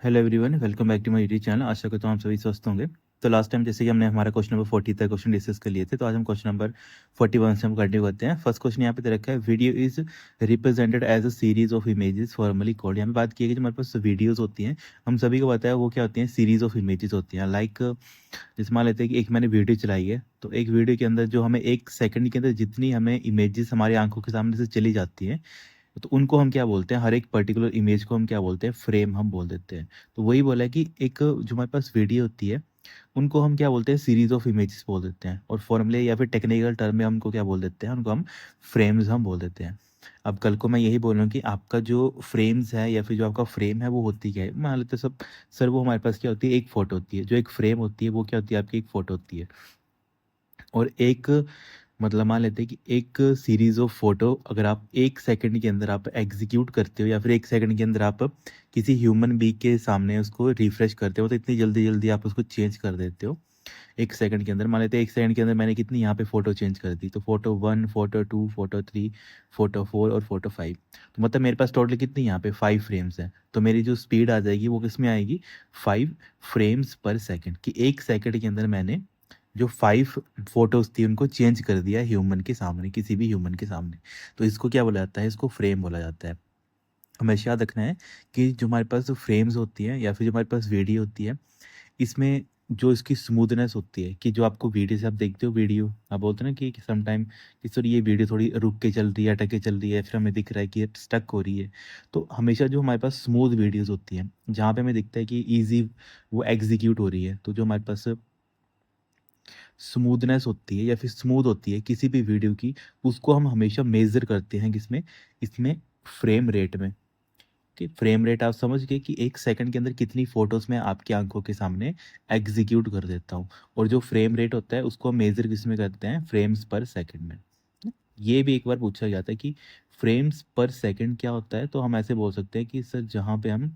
Hello everyone, welcome back to my YouTube channel. आशा करता हूँ आप सभी स्वस्थ होंगे। तो लास्ट टाइम जैसे कि हमने हमारा क्वेश्चन नंबर 40 तक क्वेश्चन डिस्कस कर लिए थे, तो आज हम क्वेश्चन नंबर 41 से हम कंटिन्यू करते हैं। फर्स्ट क्वेश्चन यहाँ पे दे रखा है, video is represented as a series of images formally called. यहाँ पे बात की है कि जो हमारे पास वीडियोस होती हैं, हम सभी को पता है वो क्या होती हैं, सीरीज ऑफ इमेजेस होती हैं। लाइक जैसे मान लेते हैं कि एक मैंने वीडियो चलाई है, तो एक वीडियो के अंदर जो हमें एक सेकंड के अंदर जितनी हमें इमेजेस हमारी आंखों के सामने से चली जाती हैं, तो उनको हम क्या बोलते हैं, हर एक पर्टिकुलर इमेज को हम क्या बोलते हैं, फ्रेम हम बोल देते हैं। तो वही बोला है कि एक जो हमारे पास वीडियो होती है, उनको हम क्या बोलते हैं, सीरीज ऑफ इमेजेस बोल देते हैं। और फॉर्मूले या फिर टेक्निकल टर्म में हमको क्या बोल देते हैं, उनको हम फ्रेम्स हम बोल देते हैं। अब कल को मैं यही बोल रहा हूँ कि आपका जो फ्रेम्स है या फिर जो आपका फ्रेम है वो होती क्या है, मान लेते हैं सब सर, वो हमारे पास क्या होती है, एक फोटो होती है। जो एक फ्रेम होती है वो क्या होती है, आपकी एक फोटो होती है। और एक मतलब मान लेते हैं कि एक सीरीज ऑफ फोटो अगर आप एक सेकंड के अंदर आप एग्जीक्यूट करते हो, या फिर एक सेकंड के अंदर आप किसी ह्यूमन बीइंग के सामने उसको रिफ्रेश करते हो, तो इतनी जल्दी जल्दी आप उसको चेंज कर देते हो एक सेकंड के अंदर। मान लेते हैं एक सेकंड के अंदर मैंने कितनी यहाँ पे फोटो चेंज कर दी, तो फोटो 1, फोटो 2, फोटो 3, फोटो 4 और फोटो 5। तो मतलब मेरे पास टोटल कितनी यहाँ पे 5 फ्रेम्स हैं। तो मेरी जो स्पीड आ जाएगी वो किस में आएगी, 5 फ्रेम्स पर सेकंड। कि एक सेकंड के अंदर मैंने जो 5 फोटोज थी उनको चेंज कर दिया ह्यूमन के सामने, किसी भी ह्यूमन के सामने। तो इसको क्या बोला जाता है, इसको फ्रेम बोला जाता है। हमेशा याद रखना है कि जो हमारे पास जो फ्रेम्स होती हैं या फिर जो हमारे पास वीडियो होती है, इसमें जो इसकी स्मूथनेस होती है, कि जो आपको वीडियो से आप देखते हो, वीडियो आप बोलते हैं ना कि सम टाइम कि सर ये वीडियो थोड़ी रुक के चल रही है, अटक के चल रही है, फिर हमें दिख रहा है कि ये स्टक हो रही है। तो हमेशा जो हमारे पास स्मूथ वीडियोस होती हैं, जहाँ पे हमें दिखता है कि ईजी वो एग्जीक्यूट हो रही है, तो जो हमारे पास स्मूथनेस होती है या फिर स्मूथ होती है किसी भी वीडियो की, उसको हम हमेशा मेजर करते हैं किसमें, इसमें फ्रेम रेट में। कि फ्रेम रेट आप समझ गए कि एक सेकंड के अंदर कितनी फोटोज में आपकी आंखों के सामने एग्जीक्यूट कर देता हूँ। और जो फ्रेम रेट होता है उसको हम मेजर किस में करते हैं, फ्रेम्स पर सेकंड में। ये भी एक बार पूछा जाता है कि फ्रेम्स पर सेकंड क्या होता है, तो हम ऐसे बोल सकते हैं कि सर जहाँ पे हम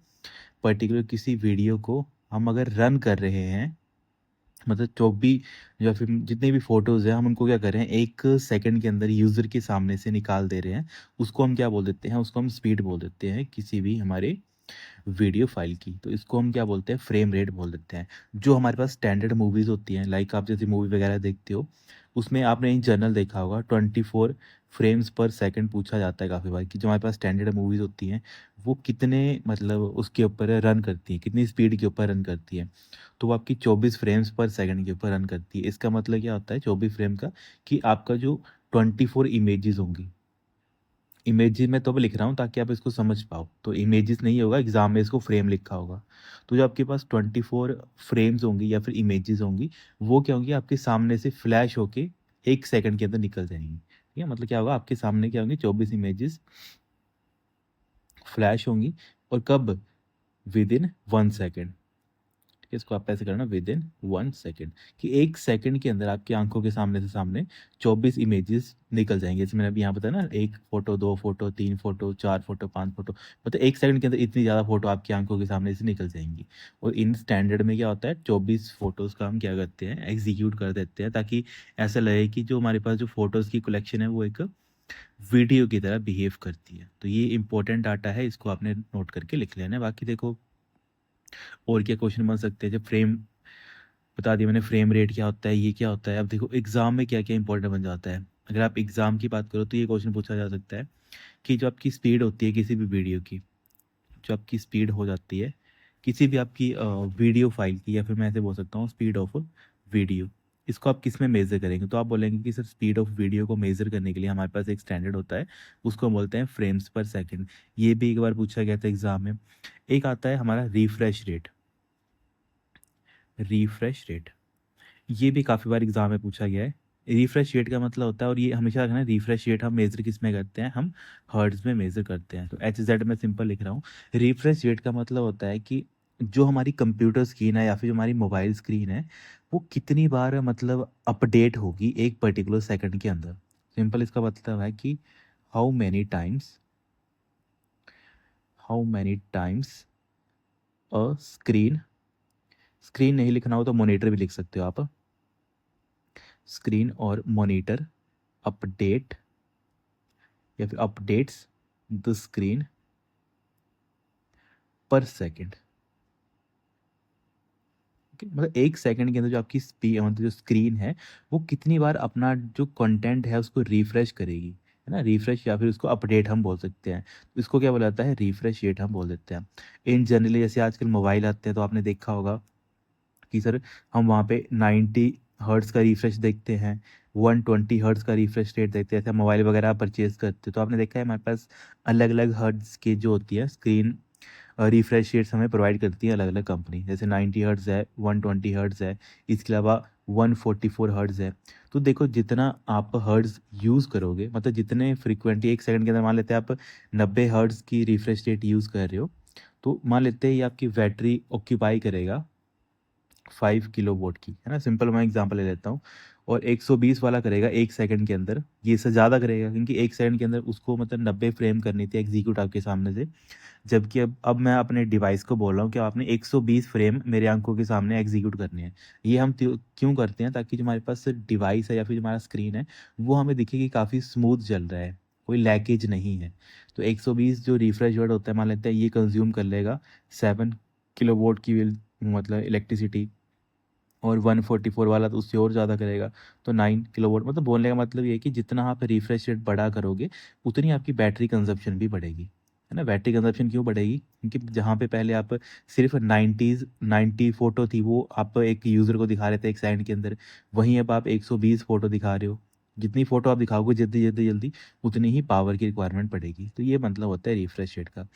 पर्टिकुलर किसी वीडियो को हम अगर रन कर रहे हैं, मतलब जो भी या फिर जितने भी फोटोज हैं, हम उनको क्या कर रहे हैं, एक सेकंड के अंदर यूजर के सामने से निकाल दे रहे हैं, उसको हम क्या बोल देते हैं, उसको हम स्पीड बोल देते हैं किसी भी हमारे वीडियो फाइल की। तो इसको हम क्या बोलते हैं, फ्रेम रेट बोल देते हैं। जो हमारे पास स्टैंडर्ड मूवीज होती हैं, लाइक आप जैसे मूवी वगैरह देखते हो, उसमें आपने इन जनरल देखा होगा 24 फ्रेम्स पर सेकंड पूछा जाता है काफ़ी बार, कि जो हमारे पास स्टैंडर्ड मूवीज होती हैं वो कितने मतलब उसके ऊपर रन करती हैं, कितनी स्पीड के ऊपर रन करती है। तो वो आपकी 24 फ्रेम्स पर सेकंड के ऊपर रन करती है। इसका मतलब क्या होता है 24 फ्रेम का, कि आपका जो 24 इमेजेस होंगी, इमेजेस में तो मैं लिख रहा हूँ ताकि आप इसको समझ पाओ, तो इमेजेस नहीं होगा, एग्जाम में इसको फ्रेम लिखा होगा। तो जो आपके पास 24 फ्रेम्स होंगी या फिर इमेजेस होंगी, वो क्या होंगी, आपके सामने से फ्लैश होके एक सेकंड के अंदर निकल जाएंगी। ठीक है, मतलब क्या होगा, आपके सामने क्या होंगी, 24 इमेजेस फ्लैश होंगी। और कब, विद इन 1 सेकेंड। ठीक है, इसको आप ऐसे करना, विद इन 1 सेकेंड। कि एक सेकंड के अंदर आपकी आंखों के सामने से सामने 24 इमेजेस निकल जाएंगे। जैसे मैंने अभी यहाँ बताया ना, एक photo, 2 photo, 3 photo, 4 photo, 5 photo, मतलब एक सेकंड के अंदर इतनी ज़्यादा फोटो आपकी आंखों के सामने से निकल जाएंगी। और इन स्टैंडर्ड में क्या होता है, 24 फोटोज़ का हम क्या करते हैं, एग्जीक्यूट कर देते हैं, ताकि ऐसा लगे कि जो हमारे पास जो फोटोज़ की कलेक्शन है वो एक वीडियो की तरह बिहेव करती है। तो ये इंपॉर्टेंट डाटा है, इसको आपने नोट करके लिख लेना है। बाकी देखो और क्या क्वेश्चन बन सकते हैं। जब फ्रेम बता दिया मैंने, फ्रेम रेट क्या होता है, ये क्या होता है। अब देखो एग्जाम में क्या क्या इंपॉर्टेंट बन जाता है। अगर आप एग्जाम की बात करो तो ये क्वेश्चन पूछा जा सकता है कि जो आपकी स्पीड होती है किसी भी वीडियो की, जो आपकी स्पीड हो जाती है किसी भी आपकी वीडियो फाइल की, या फिर मैं ऐसे बोल सकता हूँ स्पीड ऑफ वीडियो, इसको आप किस में मेजर करेंगे। तो आप बोलेंगे कि सर स्पीड ऑफ वीडियो को मेजर करने के लिए हमारे पास एक स्टैंडर्ड होता है, उसको हम बोलते हैं फ्रेम्स पर सेकंड। ये भी एक बार पूछा गया था एग्जाम में। एक आता है हमारा रिफ्रेश रेट। रिफ्रेश रेट ये भी काफ़ी बार एग्जाम में पूछा गया है। रिफ्रेश रेट का मतलब होता है, और ये हमेशा रखना, रिफ्रेश रेट हम मेजर किस में करते हैं, हम हर्ट्ज में मेजर करते हैं। तो एच जेड में सिंपल लिख रहा हूँ। रिफ्रेश रेट का मतलब होता है कि जो हमारी कंप्यूटर स्क्रीन है या फिर जो हमारी मोबाइल स्क्रीन है, वो कितनी बार मतलब अपडेट होगी एक पर्टिकुलर सेकंड के अंदर। सिंपल इसका मतलब है कि how many times, how many times a screen, screen नहीं लिखना हो तो मॉनिटर भी लिख सकते हो आप, स्क्रीन और मॉनिटर अपडेट या फिर अपडेट्स द स्क्रीन पर सेकेंड। मतलब 1 सेकंड के अंदर जो आपकी मतलब जो स्क्रीन है, वो कितनी बार अपना जो कंटेंट है उसको रिफ्रेश करेगी, है ना? रिफ्रेश या फिर उसको अपडेट हम बोल सकते हैं। तो इसको क्या बोला जाता है? रिफ्रेश रेट हम बोल देते हैं। इन जनरली जैसे आजकल मोबाइल आते हैं तो आपने देखा होगा कि सर हम वहाँ पे 90 हर्ट्ज़ का रिफ्रेश देखते हैं, 120 हर्ट्ज़ का रिफ्रेश रेट देखते हैं। ऐसे मोबाइल वगैरह आप परचेज़ करते हो तो आपने देखा है हमारे पास अलग-अलग हर्ट्ज़ की जो होती है स्क्रीन रिफ्रेश रेट्स हमें प्रोवाइड करती है अलग-अलग कंपनी। जैसे 90 हर्ट्ज़ है, 120 हर्ट्ज़ है, इसके अलावा 144 हर्ट्ज़ है। तो देखो जितना आप हर्ट्ज़ यूज़ करोगे, मतलब जितने फ्रीक्वेंटली 1 सेकंड के अंदर मान लेते हैं आप 90 हर्ट्ज़ की रिफ्रेश रेट यूज़ कर रहे हो, तो मान लेते हैं ये आपकी बैटरी ऑक्यूपाई करेगा 5 किलोवाट की, है ना? सिंपल मैं एग्ज़ाम्पल ले लेता हूँ और 120 वाला करेगा 1 सेकंड के अंदर, ये इससे ज़्यादा करेगा क्योंकि 1 सेकंड के अंदर उसको मतलब 90 फ्रेम करनी थी एग्ज़ीक्यूट आपके सामने से। जबकि अब मैं अपने डिवाइस को बोल रहा हूँ कि आपने 120 फ्रेम मेरे आँखों के सामने एग्ज़ीक्यूट करने हैं। ये हम क्यों करते हैं? ताकि जो हमारे पास डिवाइस है या फिर जो हमारा स्क्रीन है, वो हमें दिखे कि काफ़ी स्मूथ चल रहा है, कोई लैकेज नहीं है। तो 120 जो रिफ्रेश रेट होता है, मान लेते हैं ये कंज़्यूम कर लेगा 7 किलोवाट की मतलब इलेक्ट्रिसिटी और 144 वाला तो उससे और ज़्यादा करेगा, तो 9 किलोवाट। मतलब बोलने का मतलब ये है कि जितना आप रिफ्रेश रेट बढ़ा करोगे, उतनी आपकी बैटरी कंज़म्पशन भी बढ़ेगी, है ना? बैटरी कंज़म्पशन क्यों बढ़ेगी? क्योंकि जहाँ पे पहले आप सिर्फ़ 90 फ़ोटो थी, वो आप एक यूज़र को दिखा रहे थे 1 सेकंड के अंदर, वहीं अब आप 120 फ़ोटो दिखा रहे हो। जितनी फ़ोटो आप दिखाओगे जल्दी, उतनी ही पावर की रिक्वायरमेंट पड़ेगी। तो ये मतलब होता है रिफ्रेश रेट का।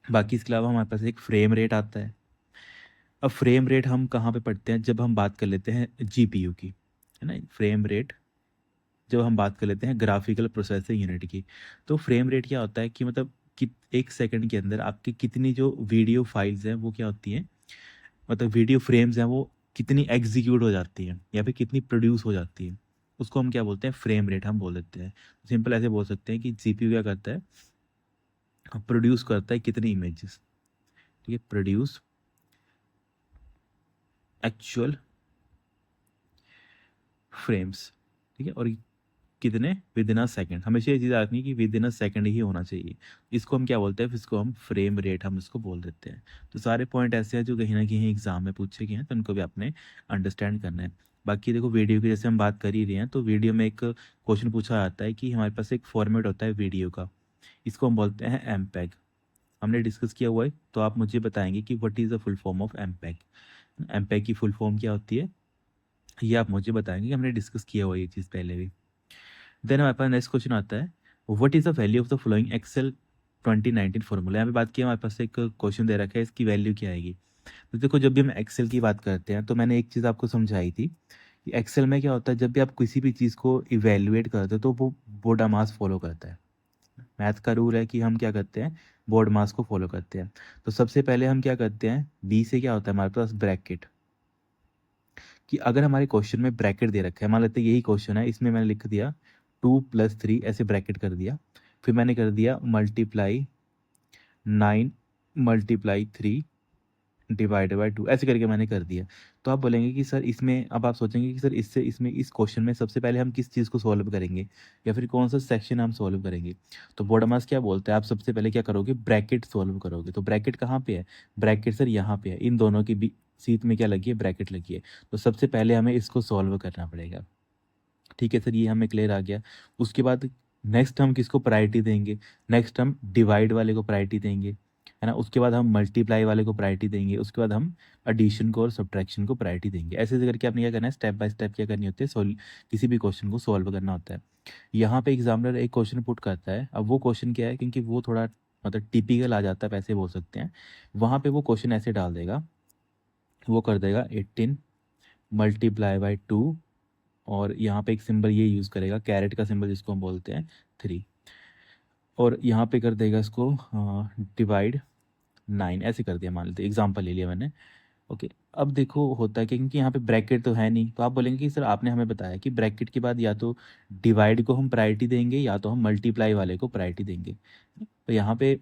बाकी इसके अलावा हमारे पास एक फ्रेम रेट आता है। अब फ्रेम रेट हम कहाँ पे पढ़ते हैं? जब हम बात कर लेते हैं जीपीयू की, है ना? फ्रेम रेट जब हम बात कर लेते हैं ग्राफिकल प्रोसेसर यूनिट की। तो फ्रेम रेट क्या होता है कि मतलब कि 1 सेकंड के अंदर आपकी कितनी जो वीडियो फाइल्स हैं वो क्या होती हैं, मतलब वीडियो फ्रेम्स हैं वो कितनी एग्ज़ीक्यूट हो जाती हैं या फिर कितनी प्रोड्यूस हो जाती हैं। उसको हम क्या बोलते हैं? फ्रेम रेट हम बोल देते हैं। सिंपल ऐसे बोल सकते हैं कि जीपीयू क्या करता है? प्रोड्यूस करता है कितनी इमेजेस, ठीक है? प्रोड्यूस एक्चुअल फ्रेम्स, ठीक है? और कितने? Within a second. हमेशा ये चीज़ रखनी है कि विदिन अ सेकंड ही होना चाहिए। इसको हम क्या बोलते हैं? इसको हम फ्रेम रेट हम इसको बोल देते हैं। तो सारे पॉइंट ऐसे हैं जो कहीं न कहीं एग्ज़ाम में पूछे गए हैं, तो उनको भी आपने अंडरस्टैंड करना है। बाकी देखो वीडियो की जैसे हम बात कर ही रहे हैं, तो वीडियो में एक क्वेश्चन पूछा जाता है कि हमारे पास एक फॉर्मेट होता है वीडियो का, इसको हम बोलते हैं एमपीईजी। हमने डिस्कस किया हुआ है, तो आप मुझे बताएँगे कि what is the full form of MPEG? MPEG की फुल फॉर्म क्या होती है? ये आप मुझे बताएँगे, हमने डिस्कस किया हुआ है ये चीज़ पहले भी। देन हमारे पास नेक्स्ट क्वेश्चन आता है, what is the value of the following Excel 2019 formula? यहाँ पे बात की हमारे पास एक क्वेश्चन दे रखा है, इसकी वैल्यू क्या आएगी? तो देखो जब भी हम एक्सेल की बात करते हैं तो मैंने एक चीज़ आपको समझाई थी कि एक्सेल में क्या होता है, जब भी आप किसी भी चीज़ को इवेल्युएट करते हो तो वो बोर्ड फॉलो करता है। मैथ का रूल है कि हम क्या करते हैं? बोर्ड मास को फॉलो करते हैं। तो सबसे पहले हम क्या करते हैं? बी से क्या होता है हमारे पास? ब्रैकेट। कि अगर हमारे क्वेश्चन में ब्रैकेट दे रखा है, मान लेते हैं यही क्वेश्चन है, इसमें मैंने लिख दिया 2+3 ऐसे ब्रैकेट कर दिया, फिर मैंने कर दिया मल्टीप्लाई 9 मल्टीप्लाई 3 डिवाइडेड बाय 2 ऐसे करके मैंने कर दिया। तो आप बोलेंगे कि सर इसमें, अब आप सोचेंगे कि सर इससे इसमें इस क्वेश्चन में सबसे पहले हम किस चीज़ को सॉल्व करेंगे या फिर कौन सा सेक्शन हम सॉल्व करेंगे? तो बोर्डमास क्या बोलते हैं, आप सबसे पहले क्या करोगे? ब्रैकेट सॉल्व करोगे। तो ब्रैकेट कहाँ पे है? ब्रैकेट सर यहाँ पे है, इन दोनों की बीच में क्या लगी है? ब्रैकेट लगी है। तो सबसे पहले हमें इसको सॉल्व करना पड़ेगा। ठीक है सर, ये हमें क्लियर आ गया। उसके बाद नेक्स्ट हम किसको प्रायोरिटी देंगे? नेक्स्ट हम डिवाइड वाले को प्रायोरिटी देंगे, है ना? उसके बाद हम मल्टीप्लाई वाले को प्रायोरिटी देंगे, उसके बाद हम एडिशन को और सब्ट्रैक्शन को प्रायोरिटी देंगे। ऐसे करके आपने क्या करना है? स्टेप बाय स्टेप क्या करनी होती है? किसी भी क्वेश्चन को सॉल्व करना होता है। यहाँ पे एग्जामिनर एक क्वेश्चन पुट करता है, अब वो क्वेश्चन क्या है, क्योंकि वो थोड़ा मतलब टिपिकल आ जाता है, ऐसे बोल सकते हैं। वहाँ पे वो क्वेश्चन ऐसे डाल देगा, वो कर देगा 18 मल्टीप्लाई बाई 2 और यहाँ पे एक सिंबल ये यूज़ करेगा, कैरेट का सिंबल जिसको हम बोलते हैं 3, और यहाँ पे कर देगा इसको डिवाइड 9 ऐसे कर दिया, मान लेते एग्जांपल ले लिया मैंने। ओके, अब देखो होता है कि क्योंकि यहाँ पे ब्रैकेट तो है नहीं, तो आप बोलेंगे कि सर आपने हमें बताया कि ब्रैकेट के बाद या तो डिवाइड को हम प्रायोरिटी देंगे या तो हम मल्टीप्लाई वाले को प्रायोरिटी देंगे। तो यहाँ पे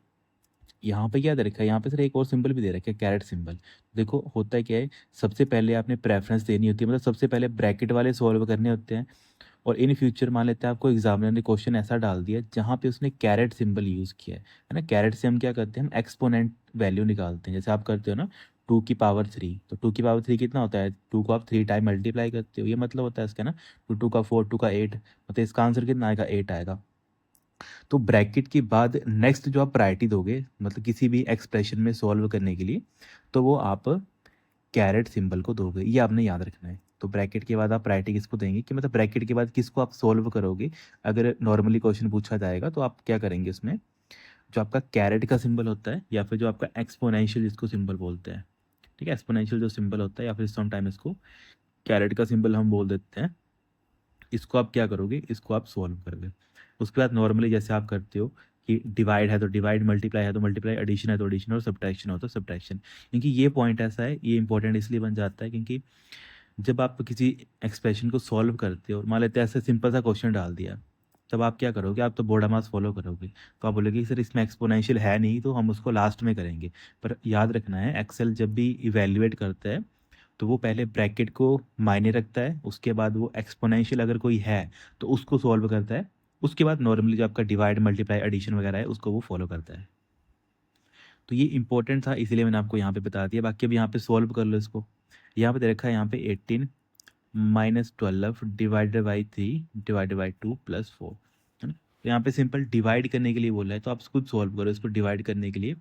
क्या दे रखा है? यहाँ पे सर एक और सिंबल भी दे रखा है, कैरेट सिंबल। देखो होता है क्या है, सबसे पहले आपने प्रेफरेंस देनी होती है, मतलब सबसे पहले ब्रैकेट वाले सॉल्व करने होते हैं। और इन फ्यूचर मान लेते हैं आपको एग्जामिनर ने क्वेश्चन ऐसा डाल दिया जहाँ पे उसने कैरेट सिंबल यूज़ किया है ना? कैरेट से हम क्या करते हैं? हम एक्सपोनेंट वैल्यू निकालते हैं, जैसे आप करते हो ना टू की पावर थ्री, तो टू की पावर थ्री कितना होता है, टू को आप 3 टाइम मल्टीप्लाई करते हो, ये मतलब होता है इसका ना, टू का 4, टू का 8, मतलब इसका आंसर कितना आएगा, 8 आएगा। तो ब्रैकेट के बाद नेक्स्ट जो आप प्रायोरिटी दोगे मतलब किसी भी एक्सप्रेशन में सॉल्व करने के लिए, तो वो आप कैरेट सिंबल को दोगे, ये आपने याद रखना है। तो ब्रैकेट के बाद आप प्रायोरिटी किसको देंगे, कि मतलब ब्रैकेट के बाद किसको आप सॉल्व करोगे। अगर नॉर्मली क्वेश्चन पूछा जाएगा तो आप क्या करेंगे, उसमें जो आपका कैरेट का सिंबल होता है या फिर जो आपका एक्सपोनेंशियल जिसको सिंबल बोलते हैं, ठीक है, एक्सपोनेंशियल जो सिंबल होता है या फिर समटाइम इसको कैरेट का सिंबल हम बोल देते हैं, इसको आप क्या करोगे, इसको आप सॉल्व करोगे। उसके बाद नॉर्मली जैसे आप करते हो कि डिवाइड है तो डिवाइड, मल्टीप्लाई है तो मल्टीप्लाई, एडिशन है तो एडिशन और सब्ट्रैक्शन हो तो सब्ट्रैक्शन। क्योंकि ये पॉइंट ऐसा है, ये इंपॉर्टेंट इसलिए बन जाता है क्योंकि जब आप किसी एक्सप्रेशन को सॉल्व करते हो, मान लेते हैं ऐसे सिंपल सा क्वेश्चन डाल दिया, तब आप क्या करोगे, आप तो बोर्ड मास फॉलो करोगे, तो आप बोलोगे सर इसमें एक्सपोनेंशियल है नहीं तो हम उसको लास्ट में करेंगे। पर याद रखना है, एक्सेल जब भी इवेल्युएट करता है तो वो पहले ब्रैकेट को मायने रखता है, उसके बाद वो एक्सपोनेंशियल अगर कोई है तो उसको सॉल्व करता है, उसके बाद नॉर्मली जो आपका डिवाइड मल्टीप्लाई एडिशन वगैरह है उसको वो फॉलो करता है। तो ये इंपॉर्टेंट था इसलिए मैंने आपको यहाँ पे बता दिया। बाकी अब यहाँ पे सॉल्व कर लो इसको। यहाँ पे दे रखा है, यहाँ पे 18 -12 डिवाइडेड बाई 3 डिवाइडेड बाई 2 + 4, है ना। तो यहाँ पे सिंपल डिवाइड करने के लिए बोला है, तो आप खुद सॉल्व करो इसको। डिवाइड करने के लिए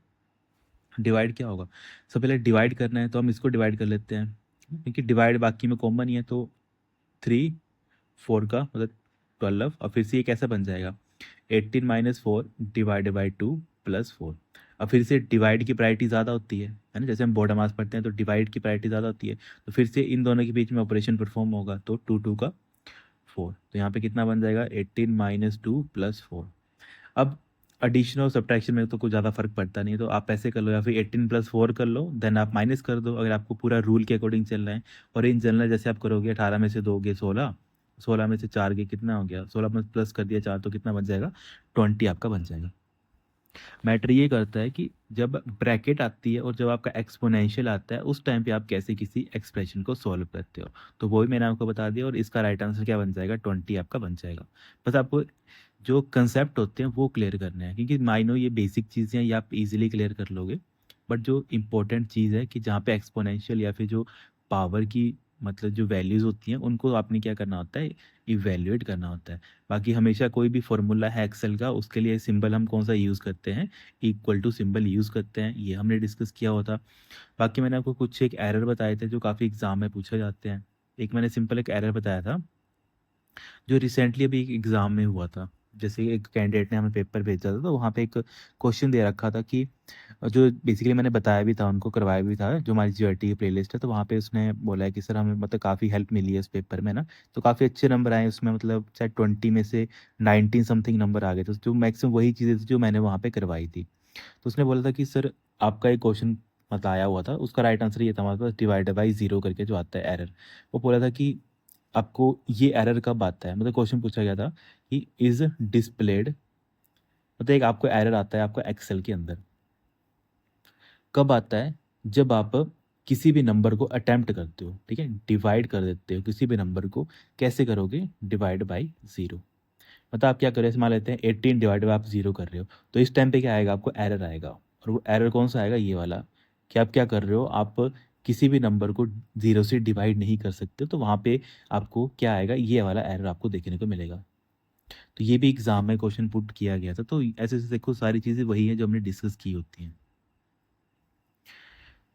डिवाइड क्या होगा, सबसे पहले डिवाइड करना है तो हम इसको डिवाइड कर लेते हैं, क्योंकि डिवाइड बाकी में कॉमन ही है। तो 3 4 का मतलब 12, और फिर से ये कैसा बन जाएगा, 18 - 4 डिवाइडेड बाई 2 + 4। अब फिर से डिवाइड की प्रायोरिटी ज़्यादा होती है ना, जैसे हम बॉर्डर मास पढ़ते हैं तो डिवाइड की प्रायोरिटी ज़्यादा होती है, तो फिर से इन दोनों के बीच में ऑपरेशन परफॉर्म होगा, तो 2 2 का 4, तो यहाँ पे कितना बन जाएगा, 18 - 2 + 4। अब एडिशन और सब्ट्रैक्शन में तो कुछ ज़्यादा फर्क पड़ता नहीं है, तो आप ऐसे कर लो या फिर 18 + 4 कर लो, देन आप माइनस कर दो अगर आपको पूरा रूल के अकॉर्डिंग चलना है। और इन जनरल जैसे आप करोगे 18 में से दोगे 16, 16 में से 4 के कितना हो गया, 16 में प्लस कर दिया 4 तो कितना बन जाएगा, 20 आपका बन जाएगा। मैटर ये करता है कि जब ब्रैकेट आती है और जब आपका एक्सपोनेंशियल आता है उस टाइम पे आप कैसे किसी एक्सप्रेशन को सॉल्व करते हो, तो वो भी मैंने आपको बता दिया। और इसका राइट आंसर क्या बन जाएगा, 20 आपका बन जाएगा। बस आपको जो कंसेप्ट होते हैं वो क्लियर करने हैं, क्योंकि माइनो ये बेसिक चीज़ें हैं, ये आप इजीली क्लियर कर लोगे। बट जो इम्पोर्टेंट चीज़ है कि जहाँ पे एक्सपोनेंशियल या फिर जो पावर की मतलब जो वैल्यूज़ होती हैं उनको आपने क्या करना होता है, इवेल्युएट करना होता है। बाकी हमेशा कोई भी फॉर्मूला है एक्सेल का, उसके लिए सिंबल हम कौन सा यूज़ करते हैं, इक्वल टू सिंबल यूज़ करते हैं, ये हमने डिस्कस किया हुआ था। बाकी मैंने आपको कुछ एक एरर बताए थे जो काफ़ी एग्जाम में पूछे जाते हैं। एक मैंने सिंपल एक एरर बताया था जो रिसेंटली अभी एक एग्ज़ाम में हुआ था। जैसे एक कैंडिडेट ने हमें पेपर भेजा था, तो वहाँ पे एक क्वेश्चन दे रखा था कि जो बेसिकली मैंने बताया भी था, उनको करवाया भी था, जो हमारी जीआरटी की प्लेलिस्ट है, तो वहाँ पे उसने बोला है कि सर हमें मतलब काफ़ी हेल्प मिली है इस पेपर में ना, तो काफ़ी अच्छे नंबर आए उसमें, मतलब शायद 20 में से 19 समथिंग नंबर आ गए थे, जो मैक्सिमम वही चीज़ें थी जो मैंने वहाँ पे करवाई थी। तो उसने बोला था कि सर आपका एक क्वेश्चन मतलब आया हुआ था, उसका राइट आंसर ये था हमारे पास, डिवाइड बाई 0 करके जो आता है एरर। वो बोला था कि आपको ये एरर कब आता है, मतलब क्वेश्चन पूछा गया था कि इज डिस्प्लेड, मतलब एक आपको एरर आता है आपको एक्सेल के अंदर कब आता है, जब आप किसी भी नंबर को अटेम्प्ट करते हो, ठीक है, डिवाइड कर देते हो किसी भी नंबर को, कैसे करोगे, डिवाइड बाई 0। मतलब आप क्या करें, मान लेते हैं 18 डिवाइड बाई आप 0 कर रहे हो, तो इस टाइम पे क्या आएगा, आपको एरर आएगा। और वो एरर कौन सा आएगा, ये वाला, कि आप क्या कर रहे हो, आप किसी भी नंबर को 0 से डिवाइड नहीं कर सकते, तो वहाँ पे आपको क्या आएगा, ये वाला एरर आपको देखने को मिलेगा। तो ये भी एग्जाम में क्वेश्चन पुट किया गया था। तो ऐसे ऐसे देखो सारी चीज़ें वही हैं जो हमने डिस्कस की होती हैं।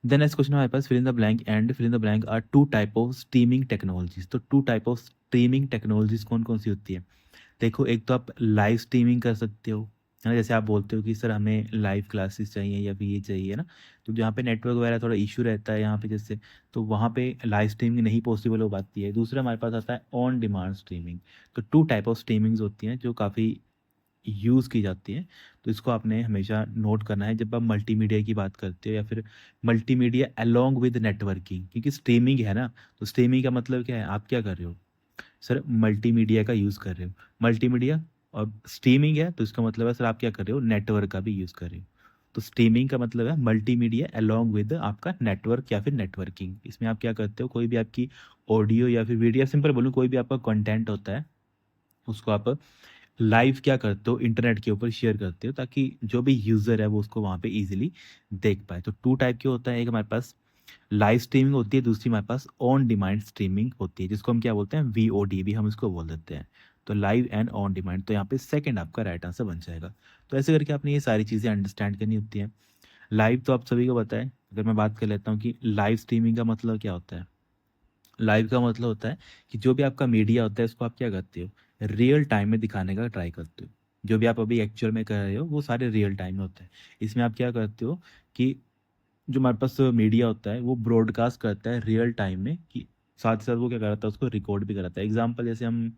देन नेक्स्ट क्वेश्चन हमारे पास, fill in the blank and fill in the blank are two type of streaming technologies. तो two type of streaming technologies कौन कौन सी होती है, देखो एक तो आप लाइव स्ट्रीमिंग कर सकते हो, है ना, जैसे आप बोलते हो कि सर हमें लाइव क्लासेस चाहिए या फिर ये चाहिए ना, तो जहाँ पे नेटवर्क वगैरह थोड़ा इशू रहता है यहाँ पे जैसे, तो वहाँ पे लाइव स्ट्रीमिंग नहीं पॉसिबल हो पाती है। दूसरा हमारे पास आता है ऑन डिमांड स्ट्रीमिंग। तो टू टाइप ऑफ स्ट्रीमिंग्स होती हैं जो काफ़ी यूज़ की जाती हैं। तो इसको आपने हमेशा नोट करना है जब आप मल्टीमीडिया की बात करते हो या फिर मल्टीमीडिया अलोंग विद नेटवर्किंग, क्योंकि स्ट्रीमिंग है ना, तो स्ट्रीमिंग का मतलब क्या है, आप क्या कर रहे हो, सर मल्टीमीडिया का यूज़ कर रहे हो। मल्टीमीडिया और स्ट्रीमिंग है तो इसका मतलब है सर आप क्या कर रहे हो, नेटवर्क का भी यूज़ कर रहे हो। तो स्ट्रीमिंग का मतलब है मल्टीमीडिया अलोंग विद आपका नेटवर्क या फिर नेटवर्किंग। इसमें आप क्या करते हो, कोई भी आपकी ऑडियो या फिर वीडियो, सिंपल बोलूँ कोई भी आपका कंटेंट होता है उसको आप लाइव क्या करते हो, इंटरनेट के ऊपर शेयर करते हो, ताकि जो भी यूज़र है वो उसको वहाँ पे इजीली देख पाए। तो टू टाइप के होता है, एक हमारे पास लाइव स्ट्रीमिंग होती है, दूसरी हमारे पास ऑन डिमांड स्ट्रीमिंग होती है, जिसको हम क्या बोलते हैं, वीओडी भी हम इसको बोल देते हैं। तो लाइव एंड ऑन डिमांड, तो यहाँ पे सेकंड आपका राइट आंसर बन जाएगा। तो ऐसे करके आपने ये सारी चीज़ें अंडरस्टैंड करनी होती हैं। लाइव तो आप सभी को पता है। अगर मैं बात कर लेता हूँ कि लाइव स्ट्रीमिंग का मतलब क्या होता है। लाइव का मतलब होता है कि जो भी आपका मीडिया होता है उसको आप क्या करते हो, रियल टाइम में दिखाने का ट्राई करते हो। जो भी आप अभी एक्चुअल में कर रहे हो वो सारे रियल टाइम में होता है। इसमें आप क्या करते हो कि जो हमारे पास मीडिया होता है वो ब्रॉडकास्ट करता है रियल टाइम में, कि साथ साथ वो क्या कराता है, उसको रिकॉर्ड भी कराता है। एग्जाम्पल जैसे हम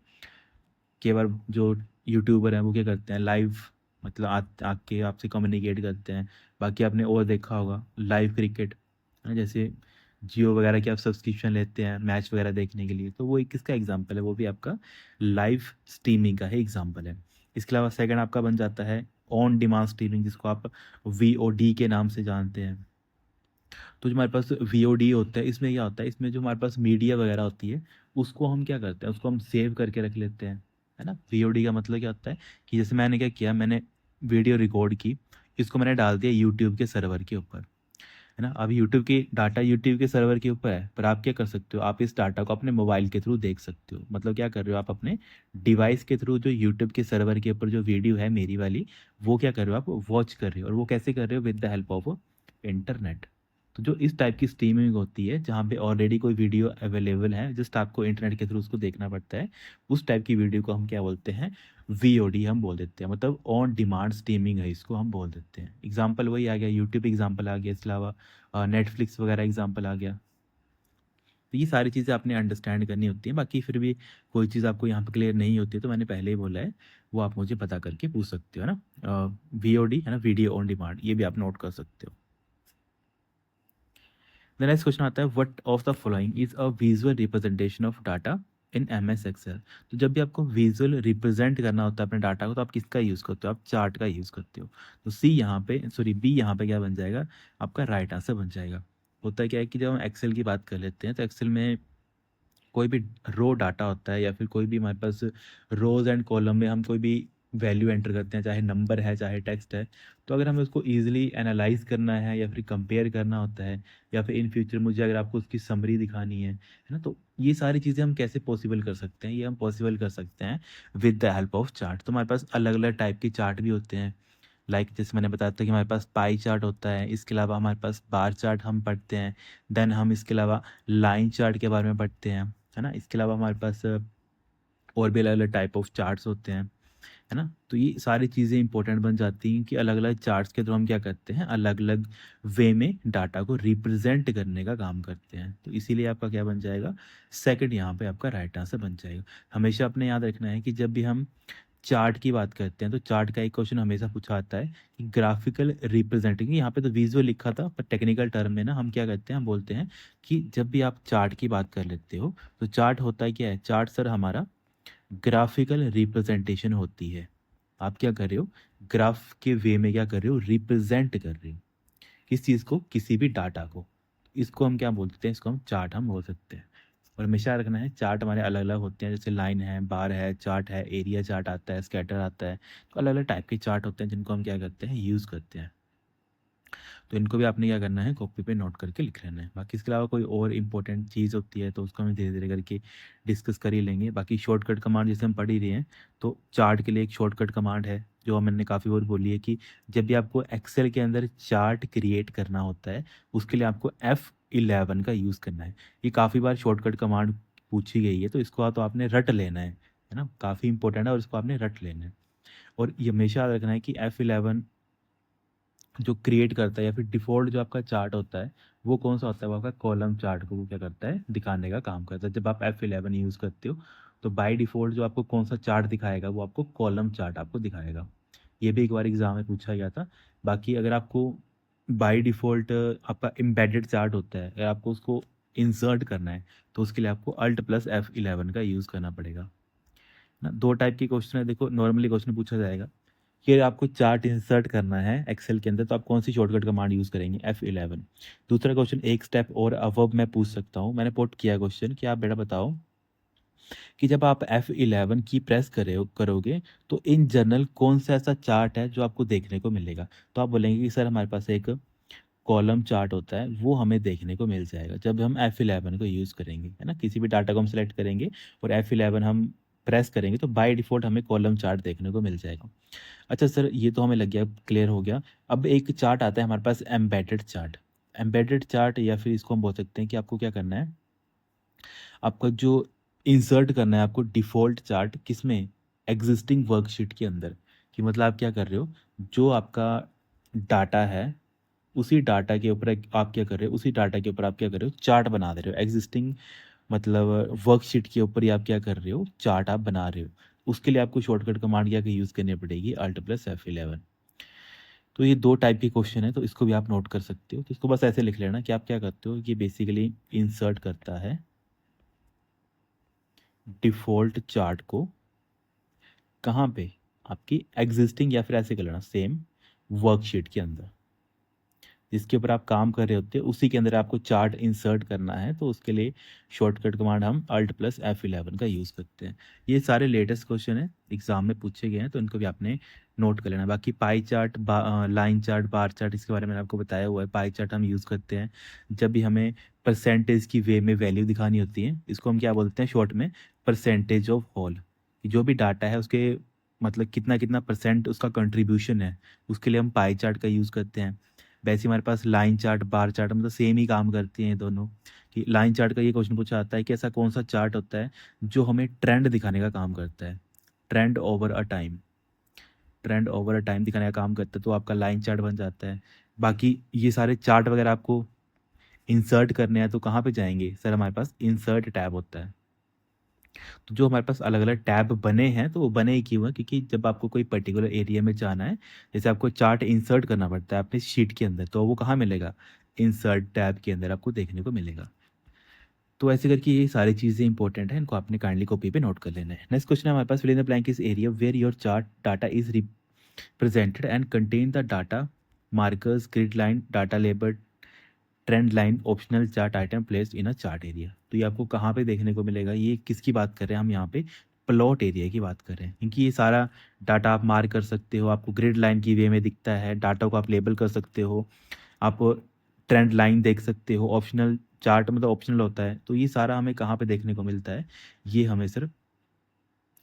कई बार जो यूट्यूबर हैं वो क्या करते हैं, लाइव मतलब आके आपसे कम्युनिकेट करते हैं। बाकी आपने और देखा होगा लाइव क्रिकेट, है ना, जैसे जियो वगैरह की आप सब्सक्रिप्शन लेते हैं मैच वगैरह देखने के लिए, तो वो एक किसका एग्जांपल है, वो भी आपका लाइव स्ट्रीमिंग का ही एग्जांपल है। इसके अलावा सेकंड आपका बन जाता है ऑन डिमांड स्ट्रीमिंग, जिसको आप वीओडी के नाम से जानते हैं। तो जो हमारे पास वीओडी होता है, इसमें क्या होता है, इसमें जो हमारे पास मीडिया वगैरह होती है उसको हम क्या करते हैं, उसको हम सेव करके रख लेते हैं, है ना। वीओडी का मतलब क्या होता है कि जैसे मैंने क्या किया, मैंने वीडियो रिकॉर्ड की, इसको मैंने डाल दिया यूट्यूब के सर्वर के ऊपर, है ना। अब यूट्यूब की डाटा यूट्यूब के सर्वर के ऊपर है, पर आप क्या कर सकते हो, आप इस डाटा को अपने मोबाइल के थ्रू देख सकते हो। मतलब क्या कर रहे हो, आप अपने डिवाइस के थ्रू जो यूट्यूब के सर्वर के ऊपर जो वीडियो है मेरी वाली, वो क्या कर रहे हो, आप वॉच कर रहे हो। और वो कैसे कर रहे हो, with the help of internet. तो जो इस टाइप की स्ट्रीमिंग होती है जहाँ पे ऑलरेडी कोई वीडियो अवेलेबल है, जस्ट आपको इंटरनेट के थ्रू उसको देखना पड़ता है, उस टाइप की वीडियो को हम क्या बोलते हैं, वीओडी हम बोल देते हैं। मतलब ऑन डिमांड स्ट्रीमिंग है, इसको हम बोल देते हैं। एग्जाम्पल वही आ गया, यूट्यूब एग्जाम्पल आ गया, इसके अलावा नेटफ्लिक्स वगैरह एग्जाम्पल आ गया। तो ये सारी चीज़ें आपने अंडरस्टैंड करनी होती हैं। बाकी फिर भी कोई चीज़ आपको यहाँ पे क्लियर नहीं होती है तो मैंने पहले ही बोला है, वो आप मुझे पता करके पूछ सकते हो, है ना। वीओडी है ना, वीडियो ऑन डिमांड, ये भी आप नोट कर सकते हो। द नेक्स्ट क्वेश्चन आता है, what of the following is a visual representation of data in MS Excel. तो जब भी आपको विजुअल रिप्रेजेंट करना होता है अपने डाटा को, तो आप किसका यूज़ करते हो, आप चार्ट का यूज़ करते हो। तो बी यहाँ पे क्या बन जाएगा, आपका राइट आंसर बन जाएगा। होता है क्या है कि जब हम एक्सेल की बात कर लेते हैं तो एक्सेल में कोई भी रो डाटा होता है या फिर कोई भी हमारे पास रोज एंड कॉलम में हम कोई भी वैल्यू एंटर करते हैं, चाहे नंबर है चाहे टेक्स्ट है। तो अगर हमें उसको ईजिली एनालाइज करना है या फिर कंपेयर करना होता है, या फिर इन फ्यूचर मुझे अगर आपको उसकी समरी दिखानी है ना, तो ये सारी चीज़ें हम कैसे पॉसिबल कर सकते हैं, ये हम पॉसिबल कर सकते हैं with the help of chart. तो हमारे पास अलग अलग टाइप के चार्ट भी होते हैं। जैसे मैंने बताया था कि हमारे पास पाई चार्ट होता है, इसके अलावा हमारे पास बार चार्ट हम पढ़ते हैं। देन हम इसके अलावा लाइन चार्ट के बारे में पढ़ते हैं, है ना। इसके अलावा हमारे पास और भी अलग अलग टाइप ऑफ चार्ट्स होते हैं, है ना। तो ये सारी चीज़ें इंपॉर्टेंट बन जाती हैं कि अलग अलग चार्ट्स के थ्रू हम क्या करते हैं, अलग अलग वे में डाटा को रिप्रेजेंट करने का काम करते हैं। तो इसीलिए आपका क्या बन जाएगा, सेकंड यहाँ पे आपका राइट आंसर बन जाएगा। हमेशा अपने याद रखना है कि जब भी हम चार्ट की बात करते हैं तो चार्ट का एक क्वेश्चन हमेशा पूछा आता है कि ग्राफिकल रिप्रेजेंटिंग, यहाँ पे तो विजुअल लिखा था पर टेक्निकल टर्म में ना हम क्या करते हैं, हम बोलते हैं कि जब भी आप चार्ट की बात कर लेते हो तो चार्ट होता है क्या है, चार्ट सर हमारा ग्राफिकल रिप्रेजेंटेशन होती है। आप क्या कर रहे हो, ग्राफ के वे में क्या कर रहे हो, रिप्रेजेंट कर रहे हो किस चीज़ को, किसी भी डाटा को। इसको हम क्या बोलते हैं, इसको हम चार्ट हम बोल सकते हैं। और हमेशा रखना है चार्ट हमारे अलग अलग होते हैं, जैसे लाइन है, बार है, चार्ट है, एरिया चार्ट आता है, स्कैटर आता है। तो अलग अलग टाइप के चार्ट होते हैं जिनको हम क्या करते हैं, यूज़ करते हैं। तो इनको भी आपने क्या करना है, कॉपी पे नोट करके लिख लेना है। बाकी इसके अलावा कोई और इंपॉर्टेंट चीज़ होती है तो उसको हम धीरे धीरे करके डिस्कस कर ही लेंगे। बाकी शॉर्टकट कमांड जैसे हम पढ़ ही रहे हैं, तो चार्ट के लिए एक शॉर्टकट कमांड है जो मैंने काफ़ी बार बोली है कि जब भी आपको एक्सेल के अंदर चार्ट क्रिएट करना होता है उसके लिए आपको F11 का यूज़ करना है। ये काफ़ी बार शॉर्टकट कमांड पूछी गई है, तो इसको तो आपने रट लेना है ना, काफ़ी इंपॉर्टेंट है और इसको आपने रट लेना है। और ये हमेशा याद रखना है कि F11 जो क्रिएट करता है या फिर डिफ़ॉल्ट जो आपका चार्ट होता है वो कौन सा होता है, वो आपका कॉलम चार्ट को वो क्या करता है, दिखाने का काम करता है। जब आप F11 यूज़ करते हो तो बाय डिफ़ॉल्ट जो आपको कौन सा चार्ट दिखाएगा वो आपको कॉलम चार्ट आपको दिखाएगा। ये भी एक बार एग्ज़ाम में पूछा गया था। बाकी अगर आपको बाय डिफ़ॉल्ट आपका एम्बेडेड चार्ट होता है, अगर आपको उसको इंसर्ट करना है तो उसके लिए आपको अल्ट प्लस F11 का यूज़ करना पड़ेगा ना। दो टाइप के क्वेश्चन है, देखो नॉर्मली क्वेश्चन पूछा जाएगा कि आपको चार्ट इंसर्ट करना है एक्सेल के अंदर तो आप कौन सी शॉर्टकट कमांड यूज़ करेंगे, F11। दूसरा क्वेश्चन एक स्टेप और अबव मैं पूछ सकता हूँ, मैंने पुट किया क्वेश्चन कि आप बेटा बताओ कि जब आप F11 की प्रेस करोगे तो इन जनरल कौन सा ऐसा चार्ट है जो आपको देखने को मिलेगा। तो आप बोलेंगे कि सर हमारे पास एक कॉलम चार्ट होता है वो हमें देखने को मिल जाएगा जब हम F11 को यूज़ करेंगे, है ना? किसी भी डाटा को हम सेलेक्ट करेंगे और F11 हम प्रेस करेंगे तो बाय डिफ़ॉल्ट हमें कॉलम चार्ट देखने को मिल जाएगा। अच्छा सर, ये तो हमें लग गया, क्लियर हो गया। अब एक चार्ट आता है हमारे पास, एम्बेडेड चार्ट। एम्बेडेड चार्ट या फिर इसको हम बोल सकते हैं कि आपको क्या करना है, आपका जो इंसर्ट करना है आपको डिफ़ॉल्ट चार्ट किसमें, एग्जिस्टिंग वर्कशीट के अंदर। कि मतलब आप क्या कर रहे हो, जो आपका डाटा है उसी डाटा के ऊपर आप क्या कर रहे हो, उसी डाटा के ऊपर आप क्या कर रहे हो, चार्ट बना दे रहे हो। एग्जिस्टिंग मतलब वर्कशीट के ऊपर ही आप क्या कर रहे हो, चार्ट आप बना रहे हो। उसके लिए आपको शॉर्टकट कमांड क्या यूज़ करनी पड़ेगी, Alt+F11। तो ये 2 टाइप के क्वेश्चन है, तो इसको भी आप नोट कर सकते हो। तो इसको बस ऐसे लिख लेना कि आप क्या करते हो, ये बेसिकली इंसर्ट करता है डिफ़ॉल्ट चार्ट को कहाँ पे, आपकी एग्जिस्टिंग, या फिर ऐसे कर लेना सेम वर्कशीट के अंदर जिसके ऊपर आप काम कर रहे होते हैं उसी के अंदर आपको चार्ट इंसर्ट करना है। तो उसके लिए शॉर्टकट कमांड हम Alt+F11 का यूज़ करते हैं। ये सारे लेटेस्ट क्वेश्चन हैं, एग्जाम में पूछे गए हैं, तो इनको भी आपने नोट कर लेना। बाकी pie chart, line chart, bar chart, इसके बारे में मैंने आपको बताया हुआ है। पाई चार्ट हम यूज़ करते हैं जब भी हमें परसेंटेज की वे में वैल्यू दिखानी होती है। इसको हम क्या बोलते हैं शॉर्ट में, परसेंटेज ऑफ होल। जो भी डाटा है उसके मतलब कितना कितना परसेंट उसका कंट्रीब्यूशन है, उसके लिए हम पाई चार्ट का यूज़ करते हैं। वैसे हमारे पास लाइन चार्ट, बार चार्ट, मतलब सेम ही काम करती हैं ये दोनों। कि लाइन चार्ट का ये क्वेश्चन पूछा आता है कि ऐसा कौन सा चार्ट होता है जो हमें ट्रेंड दिखाने का काम करता है, trend over a time, trend over a time दिखाने का काम करता है, तो आपका लाइन चार्ट बन जाता है। बाकी ये सारे चार्ट वगैरह आपको इंसर्ट करने हैं तो कहाँ पे जाएंगे सर, हमारे पास इंसर्ट टैब होता है। तो जो हमारे पास अलग अलग टैब बने हैं तो वो बने ही क्यों हैं, क्योंकि जब आपको कोई पर्टिकुलर एरिया में जाना है, जैसे आपको चार्ट इंसर्ट करना पड़ता है अपने शीट के अंदर, तो वो कहाँ मिलेगा, इंसर्ट टैब के अंदर आपको देखने को मिलेगा। तो ऐसे करके ये सारी चीज़ें इंपॉर्टेंट हैं, इनको आपने काइंडली कॉपी पे नोट कर लेना है। नेक्स्ट क्वेश्चन है हमारे पास, fill in the blank is area where your chart data is represented and contain the data markers, grid line, data label, trend line, optional chart item placed in a chart area. तो ये आपको कहाँ पे देखने को मिलेगा, ये किसकी बात कर रहे हैं हम यहाँ पे, प्लॉट एरिया की बात कर रहे हैं। क्योंकि ये सारा डाटा आप मार्क कर सकते हो, आपको ग्रिड लाइन की वे में दिखता है, डाटा को आप लेबल कर सकते हो, आप ट्रेंड लाइन देख सकते हो, ऑप्शनल चार्ट मतलब ऑप्शनल होता है। तो ये सारा हमें कहाँ पे देखने को मिलता है, ये हमें सिर्फ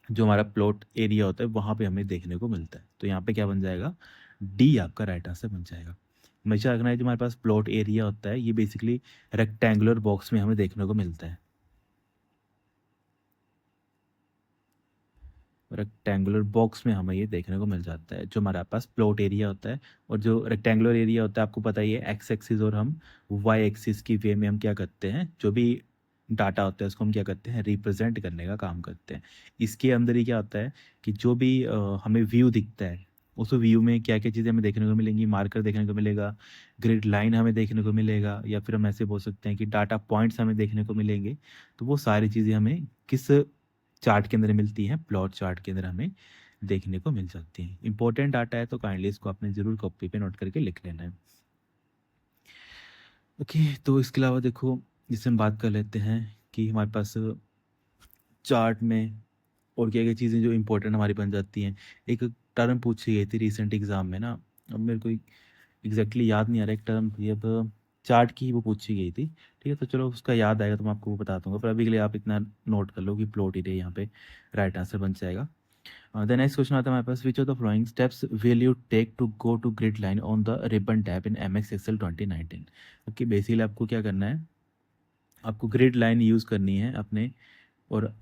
जो हमारा प्लॉट एरिया होता है वहाँ पे हमें देखने को मिलता है। तो यहाँ पे क्या बन जाएगा, डी आपका राइट आंसर बन जाएगा। हमेशा रखना है जो हमारे पास प्लॉट एरिया होता है ये बेसिकली रेक्टेंगुलर बॉक्स में हमें देखने को मिलता है। रेक्टेंगुलर बॉक्स में हमें ये देखने को मिल जाता है जो हमारे पास प्लॉट एरिया होता है। और जो रेक्टेंगुलर एरिया होता है आपको पता ही है, एक्स एक्सिस और हम वाई एक्सिस की वे में हम क्या करते हैं, जो भी डाटा होता है उसको हम क्या करते हैं, रिप्रेजेंट करने का काम करते हैं। इसके अंदर ही क्या होता है कि जो भी हमें व्यू दिखता है उस व्यू में क्या क्या चीज़ें हमें देखने को मिलेंगी, मार्कर देखने को मिलेगा, ग्रिड लाइन हमें देखने को मिलेगा, या फिर हम ऐसे बोल सकते हैं कि डाटा पॉइंट्स हमें देखने को मिलेंगे। तो वो सारी चीज़ें हमें किस चार्ट के अंदर मिलती हैं, प्लॉट चार्ट के अंदर हमें देखने को मिल जाती हैं। इंपॉर्टेंट डाटा है तो काइंडली इसको आपने ज़रूर कॉपी पे नोट करके लिख लेना है। ओके, तो इसके अलावा देखो, जैसे हम बात कर लेते हैं कि हमारे पास चार्ट में और क्या क्या चीज़ें जो इंपॉर्टेंट हमारी बन जाती हैं। एक टर्म पूछी गई थी रिसेंट एग्ज़ाम में ना, अब मेरे को एग्जैक्टली याद नहीं आ रहा, एक टर्म थी अब चार्ट की ही वो पूछी गई थी। ठीक है, तो चलो उसका याद आएगा तो मैं आपको वो बता दूंगा, पर अभी के लिए आप इतना नोट कर लो कि प्लॉट एरिया यहाँ पे राइट आंसर बन जाएगा। द नेक्स्ट क्वेश्चन आता है हमारे पास, which of the following steps will you take to go to grid line on the ribbon tab in MX Excel 2019। Okay, basically आपको क्या करना है, आपको ग्रिड लाइन यूज़ करनी है अपने और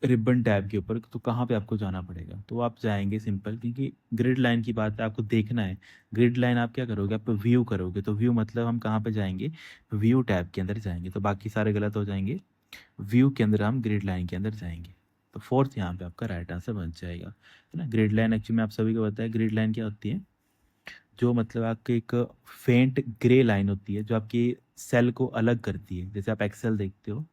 रिबन टैब के ऊपर। तो कहाँ पे आपको जाना पड़ेगा, तो आप जाएंगे सिंपल, क्योंकि ग्रिड लाइन की बात है आपको देखना है। ग्रिड लाइन आप क्या करोगे, आप व्यू करोगे, तो व्यू मतलब हम कहाँ पे जाएंगे, व्यू टैब के अंदर जाएंगे। तो बाकी सारे गलत हो जाएंगे, व्यू के अंदर हम ग्रिड लाइन के अंदर जाएंगे। तो फोर्थ यहाँ पे आपका राइट आंसर बन जाएगा, है ना। ग्रिड लाइन एक्चुअली में आप सभी को पता है ग्रिड लाइन क्या होती है, जो मतलब आपकी एक फेंट ग्रे लाइन होती है जो आपकी सेल को अलग करती है। जैसे आप एक्सेल देखते हो,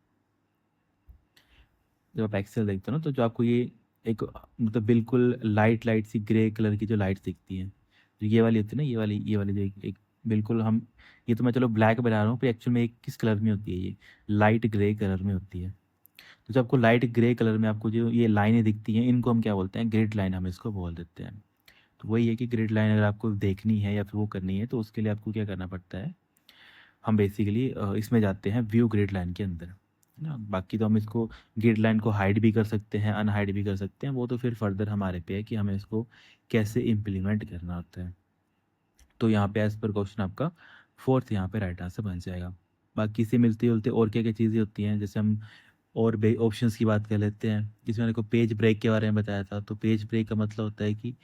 जब आप एक्सेल देखते हो ना, तो जो आपको ये एक मतलब बिल्कुल लाइट लाइट सी ग्रे कलर की जो लाइट दिखती है, जो ये वाली होती है ना, ये वाली जो एक बिल्कुल हम, ये तो मैं चलो ब्लैक बना रहा हूँ, पर एक्चुअल में एक किस कलर में होती है, ये लाइट ग्रे कलर में होती है। तो जब आपको लाइट ग्रे कलर में आपको जो ये लाइनें दिखती हैं, इनको हम क्या बोलते हैं, ग्रिड लाइन हम इसको बोल देते हैं। तो वही है कि ग्रिड लाइन अगर आपको देखनी है या फिर वो करनी है तो उसके लिए आपको क्या करना पड़ता है, हम बेसिकली इसमें जाते हैं व्यू ग्रिड लाइन के अंदर, है ना। बाकी तो हम इसको ग्रिड लाइन को हाइड भी कर सकते हैं, अनहाइड भी कर सकते हैं, वो तो फिर फर्दर हमारे पे है कि हमें इसको कैसे इम्प्लीमेंट करना होता है। तो यहाँ पे एज पर क्वेश्चन आपका फोर्थ यहाँ पे राइट आंसर बन जाएगा। बाकी से मिलती जुलती और क्या क्या चीज़ें होती हैं, जैसे हम और ऑप्शंस की बात कर लेते हैं। जिसमें मैंने को पेज ब्रेक के बारे में बताया था, तो पेज ब्रेक का मतलब होता है कि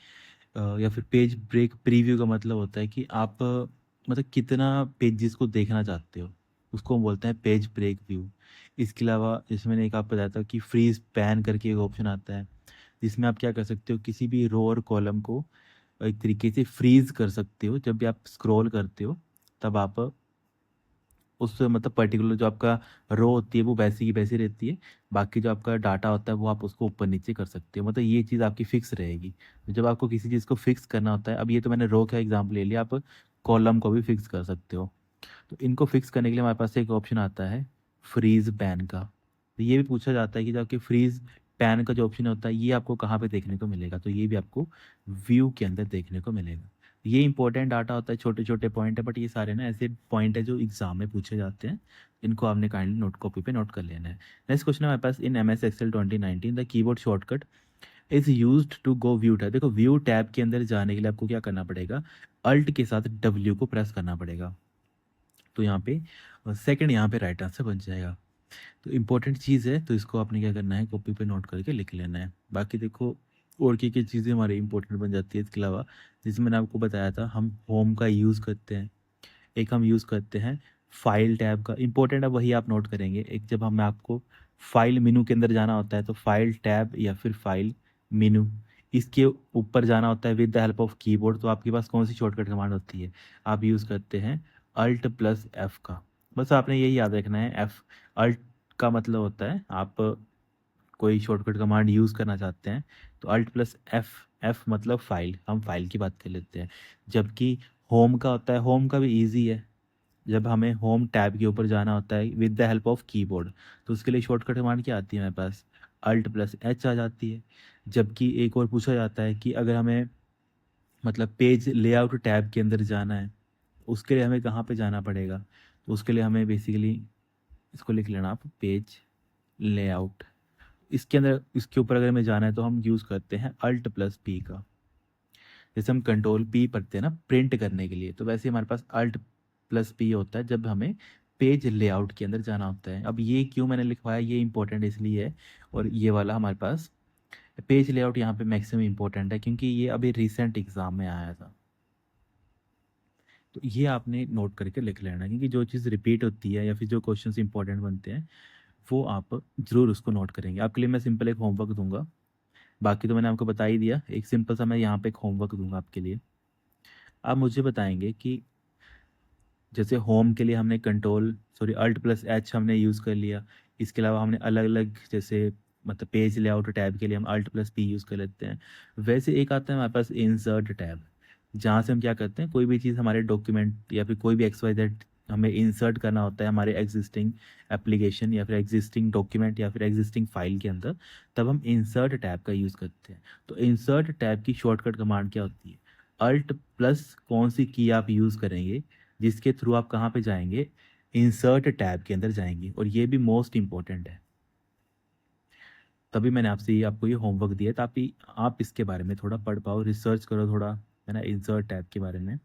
या फिर पेज ब्रेक प्रीव्यू का मतलब होता है कि आप मतलब कितना पेजेस को देखना चाहते हो, उसको हम बोलते हैं पेज ब्रेक व्यू। इसके अलावा जैसे मैंने एक आपको बताया था कि फ्रीज पैन करके एक ऑप्शन आता है, जिसमें आप क्या कर सकते हो, किसी भी रो और कॉलम को एक तरीके से फ्रीज कर सकते हो। जब भी आप स्क्रॉल करते हो तब आप उस मतलब पर्टिकुलर जो आपका रो होती है वो वैसी की वैसी रहती है, बाकी जो आपका डाटा होता है वो आप उसको ऊपर नीचे कर सकते हो, मतलब ये चीज़ आपकी फिक्स रहेगी। तो जब आपको किसी चीज़ को फिक्स करना होता है, अब ये तो मैंने रो का एग्जाम्पल ले लिया, आप कॉलम को भी फिक्स कर सकते हो। तो इनको फिक्स करने के लिए हमारे पास एक ऑप्शन आता है फ्रीज पैन का। तो ये भी पूछा जाता है कि जो आपके फ्रीज पैन का जो ऑप्शन होता है ये आपको कहाँ पे देखने को मिलेगा, तो ये भी आपको व्यू के अंदर देखने को मिलेगा। ये इंपॉर्टेंट डाटा होता है, छोटे छोटे पॉइंट है, बट ये सारे ना ऐसे पॉइंट है जो एग्जाम में पूछे जाते हैं। इनको आपने काइंडली नोट कॉपी पे नोट कर लेना है। नेक्स्ट क्वेश्चन है हमारे पास, in M S Excel 2019 the keyboard shortcut is used to go view tab. देखो व्यू टैब के अंदर जाने के लिए आपको क्या करना पड़ेगा, अल्ट के साथ डब्ल्यू को प्रेस करना पड़ेगा। तो यहाँ पे सेकंड यहाँ पे राइट आंसर बन जाएगा। तो इम्पोर्टेंट चीज़ है, तो इसको आपने क्या करना है, कॉपी पे नोट करके लिख लेना है। बाकी देखो और क्या चीज़ें हमारी इंपॉर्टेंट बन जाती है इसके अलावा, जैसे मैंने आपको बताया था हम होम का यूज़ करते हैं, एक हम यूज़ करते हैं फाइल टैब का। इंपॉर्टेंट है वही आप नोट करेंगे, एक जब हमें आपको फाइल मेनू के अंदर जाना होता है तो फाइल टैब या फिर फाइल मेनू, इसके ऊपर जाना होता है with the help of keyboard. तो आपके पास कौन सी शॉर्टकट कमांड होती है, आप यूज़ करते हैं अल्ट प्लस एफ का। बस आपने यही याद रखना है, एफ अल्ट का मतलब होता है आप कोई शॉर्टकट कमांड यूज़ करना चाहते हैं तो अल्ट प्लस एफ, एफ मतलब फाइल, हम फाइल की बात कर लेते हैं। जबकि होम का होता है, होम का भी ईजी है, जब हमें होम टैब के ऊपर जाना होता है with the help of keyboard, तो उसके लिए शॉर्टकट कमांड क्या आती है हमारे पास, अल्ट प्लस एच आ जाती है। जबकि एक और पूछा जाता है कि अगर हमें मतलब पेज लेआउट टैब के अंदर जाना है, उसके लिए हमें कहाँ पे जाना पड़ेगा, तो उसके लिए हमें बेसिकली इसको लिख लेना आप, पेज लेआउट। इसके अंदर इसके ऊपर अगर हमें जाना है तो हम यूज़ करते हैं अल्ट प्लस पी का। जैसे हम कंट्रोल पी पढ़ते हैं ना प्रिंट करने के लिए, तो वैसे हमारे पास अल्ट प्लस पी होता है जब हमें पेज लेआउट के अंदर जाना होता है। अब ये क्यों मैंने लिखवाया, ये इंपॉर्टेंट इसलिए है, और ये वाला हमारे पास पेज लेआउट यहाँ पे मैक्सिमम इंपॉर्टेंट है क्योंकि ये अभी रिसेंट एग्जाम में आया था। तो ये आपने नोट करके लिख लेना, क्योंकि जो चीज़ रिपीट होती है या फिर जो क्वेश्चंस इंपॉर्टेंट बनते हैं वो आप ज़रूर उसको नोट करेंगे। आपके लिए मैं सिंपल एक होमवर्क दूंगा, बाकी तो मैंने आपको बता ही दिया, एक सिंपल सा मैं यहाँ पे एक होमवर्क दूंगा आपके लिए। आप मुझे बताएंगे कि जैसे होम के लिए हमने control sorry alt plus H हमने यूज़ कर लिया, इसके अलावा हमने अलग अलग जैसे मतलब पेज लेआउट टैब के लिए हम अल्ट प्लस पी यूज़ कर लेते हैं। वैसे एक आता है हमारे पास इंसर्ट टैब, जहाँ से हम क्या करते हैं कोई भी चीज़ हमारे डॉक्यूमेंट या फिर कोई भी एक्स वाई जेड हमें इंसर्ट करना होता है हमारे एग्जिस्टिंग एप्लीकेशन या फिर एग्जिस्टिंग डॉक्यूमेंट या फिर एग्जिस्टिंग फाइल के अंदर, तब हम इंसर्ट टैब का यूज़ करते हैं। तो इंसर्ट टैब की शॉर्टकट कमांड क्या होती है, अल्ट प्लस कौन सी की आप यूज़ करेंगे जिसके थ्रू आप कहाँ पे जाएंगे, इंसर्ट टैब के अंदर जाएंगे, और ये भी मोस्ट इंपॉर्टेंट है। तभी मैंने आपसे ये आपको ये होमवर्क दिया ताकि आप इसके बारे में थोड़ा पढ़ पाओ, रिसर्च करो थोड़ा, है ना, इंसर्ट टैब के बारे में।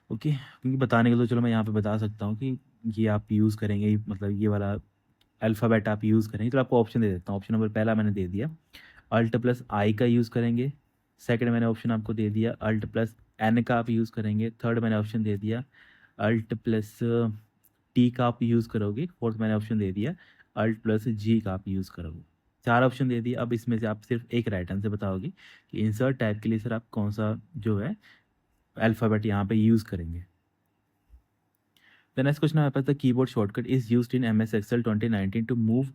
ओके, क्योंकि बताने के लिए तो चलो मैं यहाँ पे बता सकता हूँ कि ये आप यूज़ करेंगे, मतलब ये वाला अल्फ़ाबेट आप यूज़ करेंगे, तो आपको ऑप्शन दे देता हूँ। ऑप्शन नंबर पहला मैंने दे दिया, अल्ट प्लस आई का यूज़ करेंगे। सेकंड मैंने ऑप्शन आपको दे दिया अल्ट प्लस एन का आप यूज़ करेंगे। थर्ड मैंने ऑप्शन दे दिया अल्ट प्लस टी का आप यूज़ करोगे। फोर्थ मैंने ऑप्शन दे दिया अल्ट प्लस जी का आप यूज़ करोगे। चार ऑप्शन दे दिए, अब इसमें से आप सिर्फ एक राइट आंसर बताओगे कि इंसर्ट टाइप के लिए सर आप कौन सा जो है अल्फ़ाबेट यहाँ पे यूज़ करेंगे। The next question हमारे पास, the keyboard shortcut is used in MS Excel 2019 to move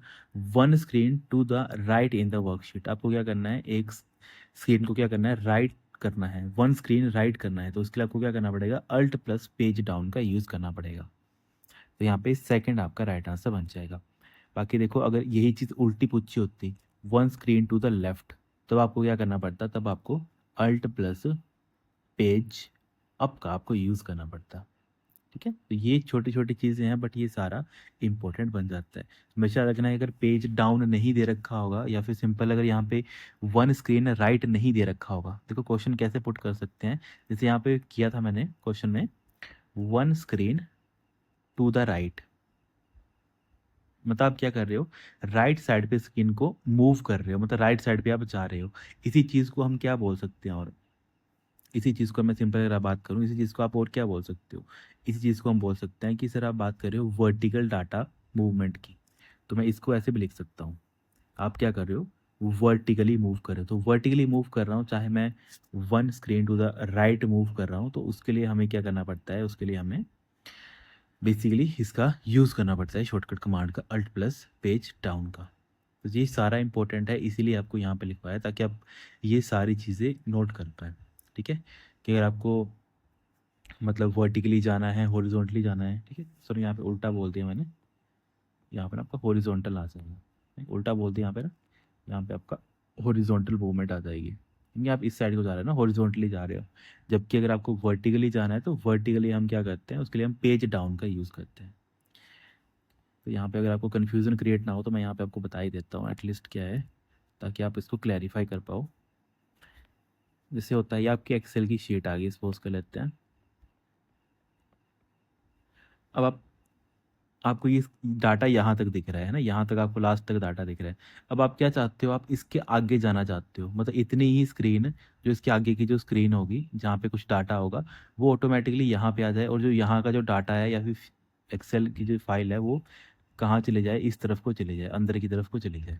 one screen to the right in the worksheet। आपको क्या करना है, एक स्क्रीन को क्या करना है, राइट करना है, वन स्क्रीन राइट करना है, तो उसके लिए आपको क्या करना पड़ेगा, अल्ट प्लस पेज डाउन का यूज़ करना पड़ेगा। तो यहाँ पे सेकंड आपका राइट आंसर बन जाएगा। बाकी देखो अगर यही चीज़ उल्टी पूछी होती, one screen to the left, तब आपको क्या करना पड़ता, तब आपको अल्ट प्लस पेज अप का आपको यूज़ करना पड़ता। ठीक है, तो ये छोटी छोटी चीज़ें हैं बट ये सारा इंपॉर्टेंट बन जाता है। हमेशा रखना है अगर पेज डाउन नहीं दे रखा होगा या फिर सिंपल अगर यहाँ पे वन स्क्रीन राइट नहीं दे रखा होगा, देखो क्वेश्चन कैसे पुट कर सकते हैं। जैसे यहाँ पे किया था मैंने क्वेश्चन में, one screen to the right, मतलब आप क्या कर रहे हो, राइट साइड पे स्क्रीन को मूव कर रहे हो, मतलब राइट साइड पे आप जा रहे हो। इसी चीज़ को हम क्या बोल सकते हैं, और इसी चीज़ को मैं सिंपल अगर बात करूँ, इसी चीज़ को आप और क्या बोल सकते हो, इसी चीज़ को हम बोल सकते हैं कि सर आप बात कर रहे हो वर्टिकल डाटा मूवमेंट की, तो मैं इसको ऐसे भी लिख सकता हूँ, आप क्या कर रहे हो, वर्टिकली मूव कर रहे हो। तो वर्टिकली मूव कर रहा हूँ, चाहे मैं one screen to the right move कर रहा हूँ, तो उसके लिए हमें क्या करना पड़ता है, उसके लिए हमें बेसिकली इसका यूज़ करना पड़ता है शॉर्टकट कमांड का, अल्ट प्लस पेज डाउन का। तो ये सारा इंपॉर्टेंट है, इसीलिए आपको यहाँ पे लिखवाया ताकि आप ये सारी चीज़ें नोट कर पाएँ। ठीक है, कि अगर आपको मतलब वर्टिकली जाना है, हॉरिजॉन्टली जाना है, ठीक है, सॉरी यहाँ पे उल्टा बोल दिया मैंने, यहाँ पर आपका हॉरिजॉन्टल आ जाएगा, उल्टा बोल दिया यहाँ पे ना, यहाँ पे आपका हॉरिजॉन्टल मूवमेंट आ जाएगी, क्योंकि आप इस साइड को जा रहे हो ना, हॉरिजॉन्टली जा रहे हो। जबकि अगर आपको वर्टिकली जाना है तो वर्टिकली हम क्या करते हैं, उसके लिए हम पेज डाउन का यूज़ करते हैं। तो यहाँ पे अगर आपको कन्फ्यूज़न क्रिएट ना हो तो मैं यहाँ पे आपको बता ही देता हूँ एटलीस्ट क्या है, ताकि आप इसको क्लैरिफाई कर पाओ। जैसे होता है, ये आपकी एक्सेल की शीट आ गई, सपोज कर लेते हैं। अब आपको ये डाटा यहाँ तक दिख रहा है ना, यहाँ तक आपको लास्ट तक डाटा दिख रहा है। अब आप क्या चाहते हो, आप इसके आगे जाना चाहते हो, मतलब इतनी ही स्क्रीन, जो इसके आगे की जो स्क्रीन होगी जहाँ पे कुछ डाटा होगा वो ऑटोमेटिकली यहाँ पे आ जाए, और जो यहाँ का जो डाटा है या फिर एक्सेल की जो फाइल है वो कहाँ चले जाए, इस तरफ को चले जाए, अंदर की तरफ को चली जाए।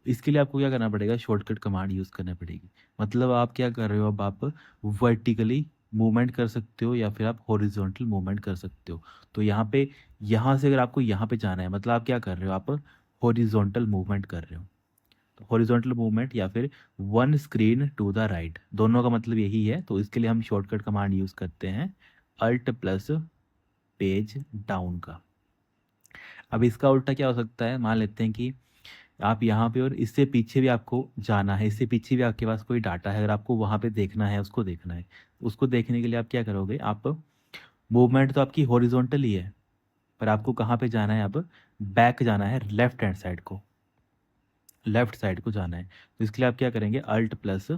इसके लिए आपको क्या करना पड़ेगा, शॉर्टकट कमांड यूज़ करना पड़ेगी। मतलब आप क्या कर रहे हो, अब आप वर्टिकली मूवमेंट कर सकते हो या फिर आप हॉरिजॉन्टल मूवमेंट कर सकते हो। तो यहाँ पे, यहाँ से अगर आपको यहाँ पे जाना है, मतलब आप क्या कर रहे हो, आप हॉरिजॉन्टल मूवमेंट कर रहे हो। तो हॉरिजॉन्टल मूवमेंट या फिर one screen to the right, दोनों का मतलब यही है। तो इसके लिए हम शॉर्टकट कमांड यूज़ करते हैं अल्ट प्लस पेज डाउन का। अब इसका उल्टा क्या हो सकता है, मान लेते हैं कि आप यहाँ पे और इससे पीछे भी आपको जाना है, इससे पीछे भी आपके पास कोई डाटा है, अगर आपको वहाँ पे देखना है, उसको देखना है, उसको देखने के लिए आप क्या करोगे, आप मूवमेंट तो आपकी हॉरिजॉन्टल ही है, पर आपको कहाँ पे जाना है, अब बैक जाना है, लेफ्ट हैंड साइड को, लेफ्ट साइड को जाना है। तो इसके लिए आप क्या करेंगे, अल्ट प्लस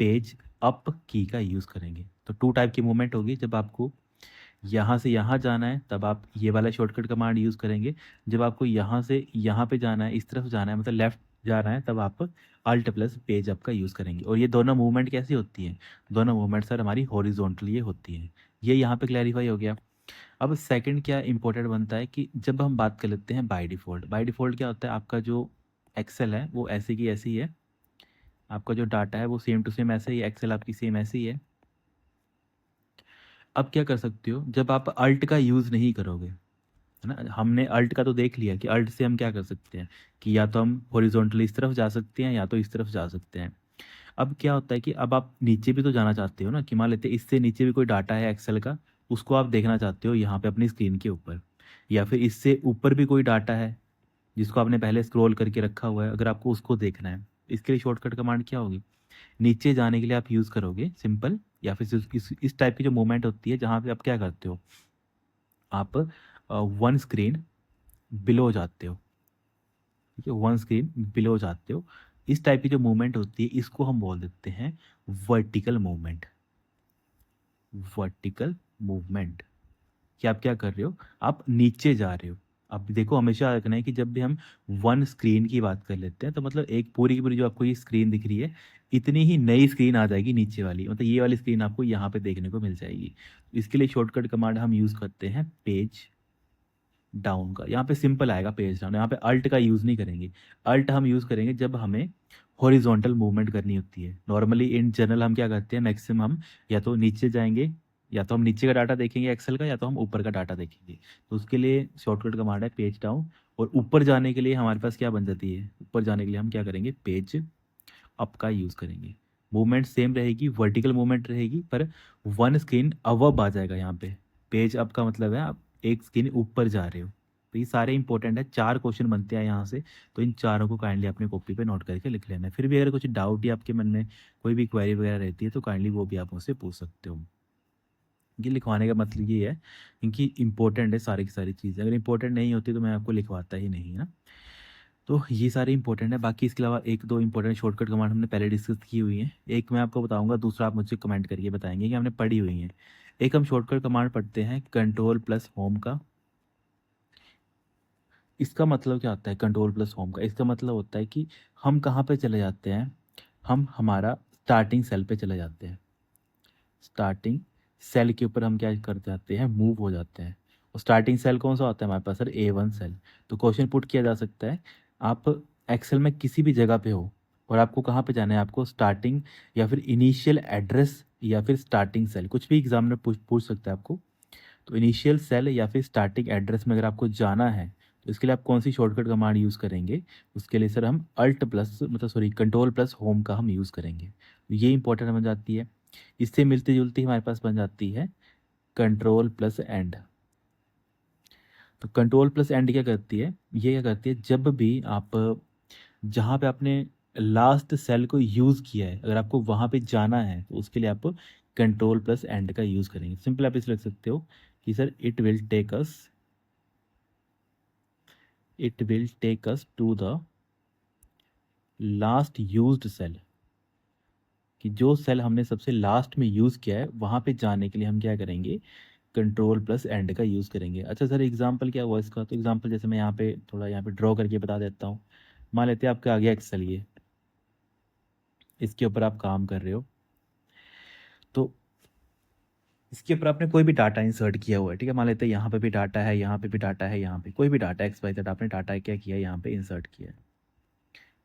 पेज अप की का यूज़ करेंगे। तो टू टाइप की मूवमेंट होगी, जब आपको यहाँ से यहाँ जाना है तब आप ये वाला शॉर्टकट कमांड यूज़ करेंगे, जब आपको यहाँ से यहाँ पे जाना है, इस तरफ जाना है, मतलब लेफ्ट जाना है, तब आप अल्ट प्लस पेज अप का यूज़ करेंगे। और ये दोनों मूवमेंट कैसी होती हैं, दोनों मूवमेंट सर हमारी हॉरिजॉन्टली होती हैं। ये यहाँ पे क्लैरिफाई हो गया। अब सेकंड क्या इंपॉर्टेंट बनता है कि जब हम बात कर लेते हैं बाय डिफ़ॉल्ट, बाय डिफ़ॉल्ट क्या होता है, आपका जो एक्सेल है वो ऐसे की ऐसी ही है, आपका जो डाटा है वो सेम टू सेम ऐसे ही, एक्सेल आपकी सेम ऐसे ही है। अब क्या कर सकते हो, जब आप अल्ट का यूज़ नहीं करोगे, है ना, हमने अल्ट का तो देख लिया कि अल्ट से हम क्या कर सकते हैं, कि या तो हम हॉरिजॉन्टली इस तरफ जा सकते हैं या तो इस तरफ जा सकते हैं। अब क्या होता है कि अब आप नीचे भी तो जाना चाहते हो ना, कि मान लेते हैं इससे नीचे भी कोई डाटा है एक्सेल का, उसको आप देखना चाहते हो यहाँ पे अपनी स्क्रीन के ऊपर, या फिर इससे ऊपर भी कोई डाटा है जिसको आपने पहले स्क्रॉल करके रखा हुआ है, अगर आपको उसको देखना है, इसके लिए शॉर्टकट कमांड क्या होगी, नीचे जाने के लिए आप यूज़ करोगे सिंपल, या फिर इस टाइप की जो मूवमेंट होती है जहाँ पे आप क्या करते हो, आप वन स्क्रीन बिलो जाते हो, ठीक है, वन स्क्रीन बिलो जाते हो। इस टाइप की जो मूवमेंट होती है इसको हम बोल देते हैं वर्टिकल मूवमेंट, वर्टिकल मूवमेंट, कि आप क्या कर रहे हो, आप नीचे जा रहे हो। अब देखो हमेशा रखना है कि जब भी हम वन स्क्रीन की बात कर लेते हैं तो मतलब एक पूरी की पूरी जो आपको ये स्क्रीन दिख रही है, इतनी ही नई स्क्रीन आ जाएगी नीचे वाली, मतलब ये वाली स्क्रीन आपको यहाँ पे देखने को मिल जाएगी। इसके लिए शॉर्टकट कमांड हम यूज़ करते हैं पेज डाउन का। यहाँ पे सिंपल आएगा पेज डाउन, यहाँ पे अल्ट का यूज़ नहीं करेंगे। अल्ट हम यूज़ करेंगे जब हमें हॉरिजॉन्टल मूवमेंट करनी होती है। नॉर्मली इन जनरल हम क्या करते हैं, मैक्सिमम हम या तो नीचे जाएंगे, या तो हम नीचे का डाटा देखेंगे एक्सेल का, या तो हम ऊपर का डाटा देखेंगे। तो उसके लिए शॉर्टकट कमांड है पेज डाउन। और ऊपर जाने के लिए हमारे पास क्या बन जाती है, ऊपर जाने के लिए हम क्या करेंगे, पेज अप का यूज़ करेंगे। मूवमेंट सेम रहेगी, वर्टिकल मूवमेंट रहेगी, पर वन स्क्रीन अवब आ जाएगा यहाँ पे। पेज अप का मतलब है आप एक स्क्रीन ऊपर जा रहे हो, तो ये सारे इंपॉर्टेंट है, 4 क्वेश्चन बनते हैं यहाँ से, तो इन चारों को काइंडली अपने कॉपी पे नोट करके लिख लेना है। फिर भी अगर कुछ डाउट या आपके मन में कोई भी क्वेरी वगैरह रहती है तो काइंडली वो भी आप मुझसे पूछ सकते हो। ये लिखवाने का मतलब ये है क्योंकि इंपॉर्टेंट है सारी की सारी चीज़ें, अगर इंपॉर्टेंट नहीं होती तो मैं आपको लिखवाता ही नहीं है ना। तो ये सारे इंपॉर्टेंट है, बाकी इसके अलावा एक दो इंपॉर्टेंट शॉर्टकट कमांड हमने पहले डिस्कस की हुई है, एक मैं आपको बताऊंगा, दूसरा आप मुझसे कमेंट करके बताएंगे कि हमने पढ़ी हुई है। एक हम शॉर्टकट कमांड पढ़ते हैं कंट्रोल प्लस होम का। इसका मतलब क्या होता है कंट्रोल प्लस होम का? इसका मतलब होता है कि हम कहाँ पे चले जाते हैं, हम हमारा स्टार्टिंग सेल पे चले जाते हैं। स्टार्टिंग सेल के ऊपर हम क्या कर जाते हैं, मूव हो जाते हैं। और स्टार्टिंग सेल कौन सा होता है हमारे पास सर? A1 cell. तो क्वेश्चन पुट किया जा सकता है, आप एक्सेल में किसी भी जगह पे हो और आपको कहाँ पे जाना है, आपको स्टार्टिंग या फिर इनिशियल एड्रेस या फिर स्टार्टिंग सेल, कुछ भी एग्जाम में पूछ सकता है आपको। तो इनिशियल सेल या फिर स्टार्टिंग एड्रेस में अगर आपको जाना है तो इसके लिए आप कौन सी शॉर्टकट कमांड यूज़ करेंगे? उसके लिए सर हम अल्ट प्लस मतलब सॉरी कंट्रोल प्लस होम का हम यूज़ करेंगे। तो ये इंपॉर्टेंट बन जाती है। इससे मिलती जुलती हमारे पास बन जाती है कंट्रोल प्लस एंड। तो कंट्रोल प्लस एंड क्या करती है, ये क्या करती है, जब भी आप जहाँ पे आपने लास्ट सेल को यूज़ किया है अगर आपको वहाँ पे जाना है तो उसके लिए आप कंट्रोल प्लस एंड का यूज़ करेंगे। सिंपल आप इसे लिख सकते हो कि sir it will take us to the last used cell, कि जो सेल हमने सबसे लास्ट में यूज़ किया है वहाँ पे जाने के लिए हम क्या करेंगे, कंट्रोल प्लस एंड का यूज़ करेंगे। अच्छा सर एग्जांपल क्या हुआ इसका? तो एग्जांपल जैसे मैं यहाँ पे थोड़ा यहाँ पे ड्रॉ करके बता देता हूँ। मान लेते हैं आपका आ गया एक्सेल, ये इसके ऊपर आप काम कर रहे हो, तो इसके ऊपर आपने कोई भी डाटा इंसर्ट किया हुआ है, ठीक है। मान लेते हैं यहाँ पे भी डाटा है, यहाँ पे भी डाटा है, यहाँ पे कोई भी डाटा XYZ आपने डाटा क्या किया है, यहाँ पे इंसर्ट किया है,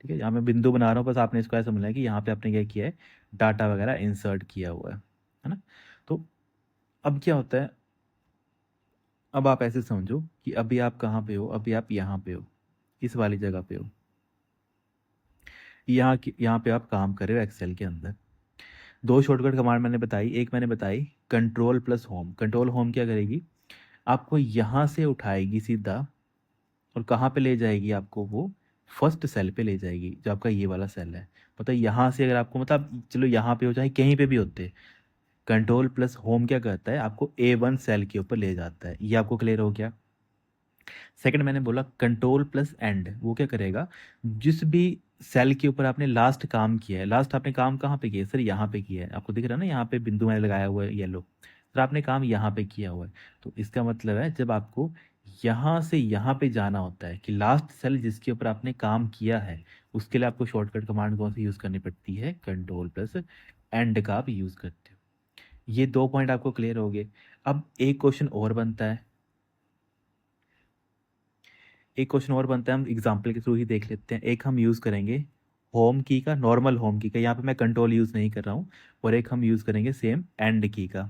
ठीक है। यहाँ मैं बिंदु बना रहा हूँ, बस आपने इसको ऐसा समझना है कि यहाँ पे आपने क्या किया है, डाटा वगैरह इंसर्ट किया हुआ है ना। तो अब क्या होता है, अब आप ऐसे समझो कि अभी आप कहाँ पे हो, अभी आप यहाँ पे हो, इस वाली जगह पे हो, यहाँ पे आप काम कर रहे हो एक्सेल के अंदर। दो शॉर्टकट कमांड मैंने बताई, एक मैंने बताई control plus home. Control home क्या करेगी, आपको यहाँ से उठाएगी सीधा और कहाँ पे ले जाएगी आपको, वो फर्स्ट सेल पे ले जाएगी जो आपका ये वाला सेल है। पता है यहाँ से अगर आपको मतलब चलो यहाँ पे हो चाहे कहीं पे भी होते, कंट्रोल प्लस होम क्या करता है, आपको A1 सेल के ऊपर ले जाता है। ये आपको क्लियर हो गया? सेकंड मैंने बोला कंट्रोल प्लस एंड, वो क्या करेगा, जिस भी सेल के ऊपर आपने लास्ट काम किया है, लास्ट आपने काम कहाँ पे किया है सर? यहाँ पे किया है, आपको दिख रहा है ना, यहाँ पे बिंदु मैंने लगाया हुआ है येलो, सर आपने काम यहाँ पे किया हुआ है। तो इसका मतलब है जब आपको यहाँ से यहाँ पे जाना होता है कि लास्ट सेल जिसके ऊपर आपने काम किया है, उसके लिए आपको शॉर्टकट कमांड कौन सी यूज़ करनी पड़ती है, कंट्रोल प्लस एंड का आप यूज़ करते हो। ये दो पॉइंट आपको क्लियर हो गए। अब एक क्वेश्चन और बनता है, एक क्वेश्चन और बनता है, हम एग्जाम्पल के थ्रू ही देख लेते हैं। एक हम यूज़ करेंगे होम की का, नॉर्मल होम की का, यहाँ पे मैं कंट्रोल यूज़ नहीं कर रहा हूँ, और एक हम यूज़ करेंगे सेम एंड की का,